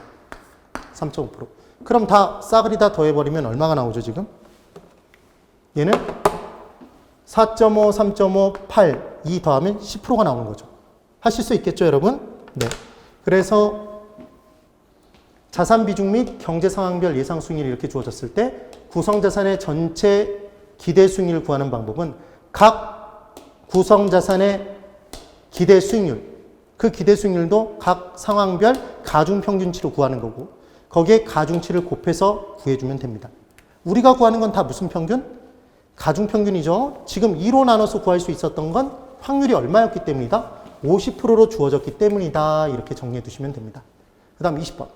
3.5%. 그럼 다 싸그리 다 더해버리면 얼마가 나오죠, 지금? 얘는 4.5, 3.5, 8, 2 더하면 10%가 나오는 거죠. 하실 수 있겠죠, 여러분? 네. 그래서 자산 비중 및 경제 상황별 예상 수익률이 이렇게 주어졌을 때 구성 자산의 전체 기대 수익률을 구하는 방법은 각 구성 자산의 기대 수익률, 그 기대 수익률도 각 상황별 가중 평균치로 구하는 거고 거기에 가중치를 곱해서 구해주면 됩니다. 우리가 구하는 건 다 무슨 평균? 가중 평균이죠. 지금 2로 나눠서 구할 수 있었던 건 확률이 얼마였기 때문이다? 50%로 주어졌기 때문이다. 이렇게 정리해 두시면 됩니다. 그 다음 20번.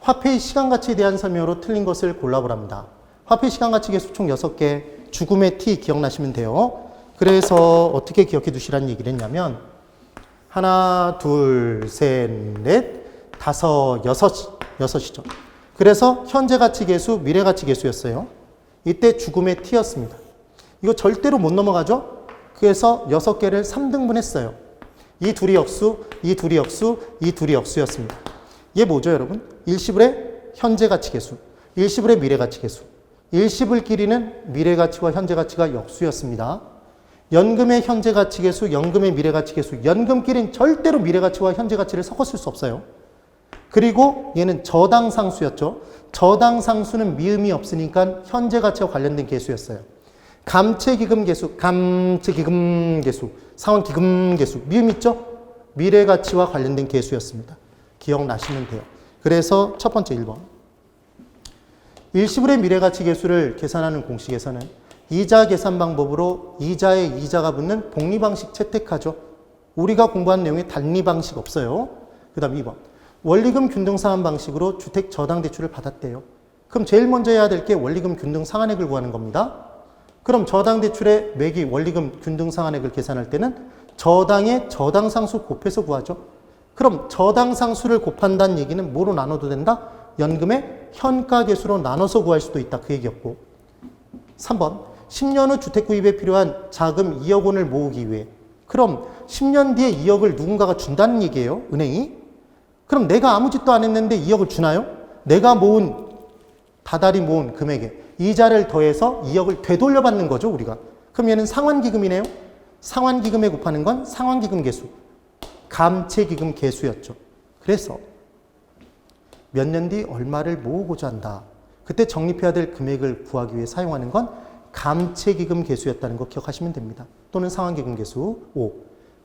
화폐의 시간가치에 대한 설명으로 틀린 것을 골라보랍니다. 화폐 시간가치 계수 총 6개, 죽음의 t 기억나시면 돼요. 그래서 어떻게 기억해 두시라는 얘기를 했냐면 하나, 둘, 셋, 넷, 다섯, 여섯이죠. 그래서 현재 가치 계수, 미래 가치 계수였어요. 이때 죽음의 t였습니다. 이거 절대로 못 넘어가죠? 그래서 6개를 3등분 했어요. 이 둘이 역수, 이 둘이 역수, 이 둘이 역수였습니다. 이게 뭐죠, 여러분? 일시불의 현재 가치 계수, 일시불의 미래 가치 계수. 일시불끼리는 미래 가치와 현재 가치가 역수였습니다. 연금의 현재 가치 계수, 연금의 미래 가치 계수, 연금끼리는 절대로 미래 가치와 현재 가치를 섞었을 수 없어요. 그리고 얘는 저당상수였죠. 저당상수는 미음이 없으니까 현재 가치와 관련된 계수였어요. 감채기금 계수, 감채기금 계수, 상환기금 계수, 미음 있죠? 미래 가치와 관련된 계수였습니다. 기억나시면 돼요. 그래서 첫 번째 1번. 일시불의 미래 가치 계수를 계산하는 공식에서는 이자 계산 방법으로 이자에 이자가 붙는 복리 방식 채택하죠. 우리가 공부한 내용에 단리 방식 없어요. 그 다음 2번. 원리금 균등 상환 방식으로 주택 저당 대출을 받았대요. 그럼 제일 먼저 해야 될 게 원리금 균등 상환액을 구하는 겁니다. 그럼 저당 대출의 매기 원리금 균등 상환액을 계산할 때는 저당의 저당 상수 곱해서 구하죠. 그럼 저당 상수를 곱한다는 얘기는 뭐로 나눠도 된다? 연금의 현가 계수로 나눠서 구할 수도 있다. 그 얘기였고. 3번. 10년 후 주택 구입에 필요한 자금 2억 원을 모으기 위해. 그럼 10년 뒤에 2억을 누군가가 준다는 얘기예요. 은행이. 그럼 내가 아무 짓도 안 했는데 2억을 주나요? 내가 모은, 다달이 모은 금액에 이자를 더해서 2억을 되돌려받는 거죠, 우리가. 그럼 얘는 상환기금이네요. 상환기금에 곱하는 건 상환기금 계수, 감채기금 계수였죠. 그래서 몇 년 뒤 얼마를 모으고자 한다. 그때 적립해야 될 금액을 구하기 위해 사용하는 건 감채기금 계수였다는 거 기억하시면 됩니다. 또는 상환기금 계수 5.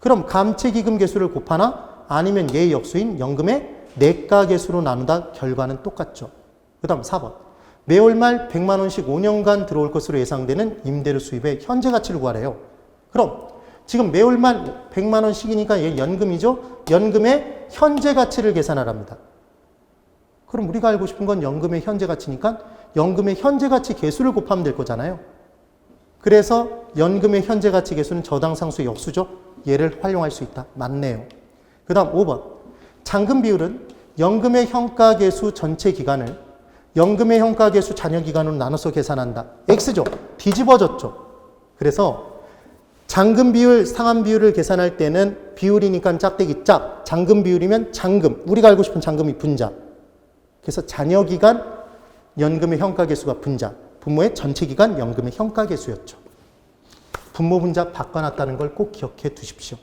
그럼 감채기금 계수를 곱하나 아니면 얘의 역수인 연금의 내가 계수로 나누다 결과는 똑같죠. 그 다음 4번. 매월 말 100만 원씩 5년간 들어올 것으로 예상되는 임대료 수입의 현재 가치를 구하래요. 그럼 지금 매월 말 100만 원씩이니까 얘 연금이죠. 연금의 현재 가치를 계산하랍니다. 그럼 우리가 알고 싶은 건 연금의 현재 가치니까 연금의 현재 가치 계수를 곱하면 될 거잖아요. 그래서 연금의 현재 가치 계수는 저당 상수의 역수죠. 얘를 활용할 수 있다. 맞네요. 그 다음 5번. 잔금 비율은 연금의 현가 계수 전체 기간을 연금의 현가 계수 잔여 기간으로 나눠서 계산한다. X죠. 뒤집어졌죠. 그래서 잔금 비율, 상환 비율을 계산할 때는 비율이니까 짝대기 짝. 잔금 비율이면 잔금. 우리가 알고 싶은 잔금이 분자. 그래서 잔여 기간 연금의 현가 계수가 분자. 분모의 전체 기간 연금의 현가 계수였죠. 분모 분자 바꿔놨다는 걸 꼭 기억해 두십시오.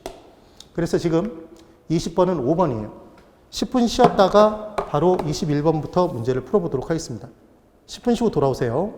그래서 지금 20번은 5번이에요. 10분 쉬었다가 바로 21번부터 문제를 풀어보도록 하겠습니다. 10분 쉬고 돌아오세요.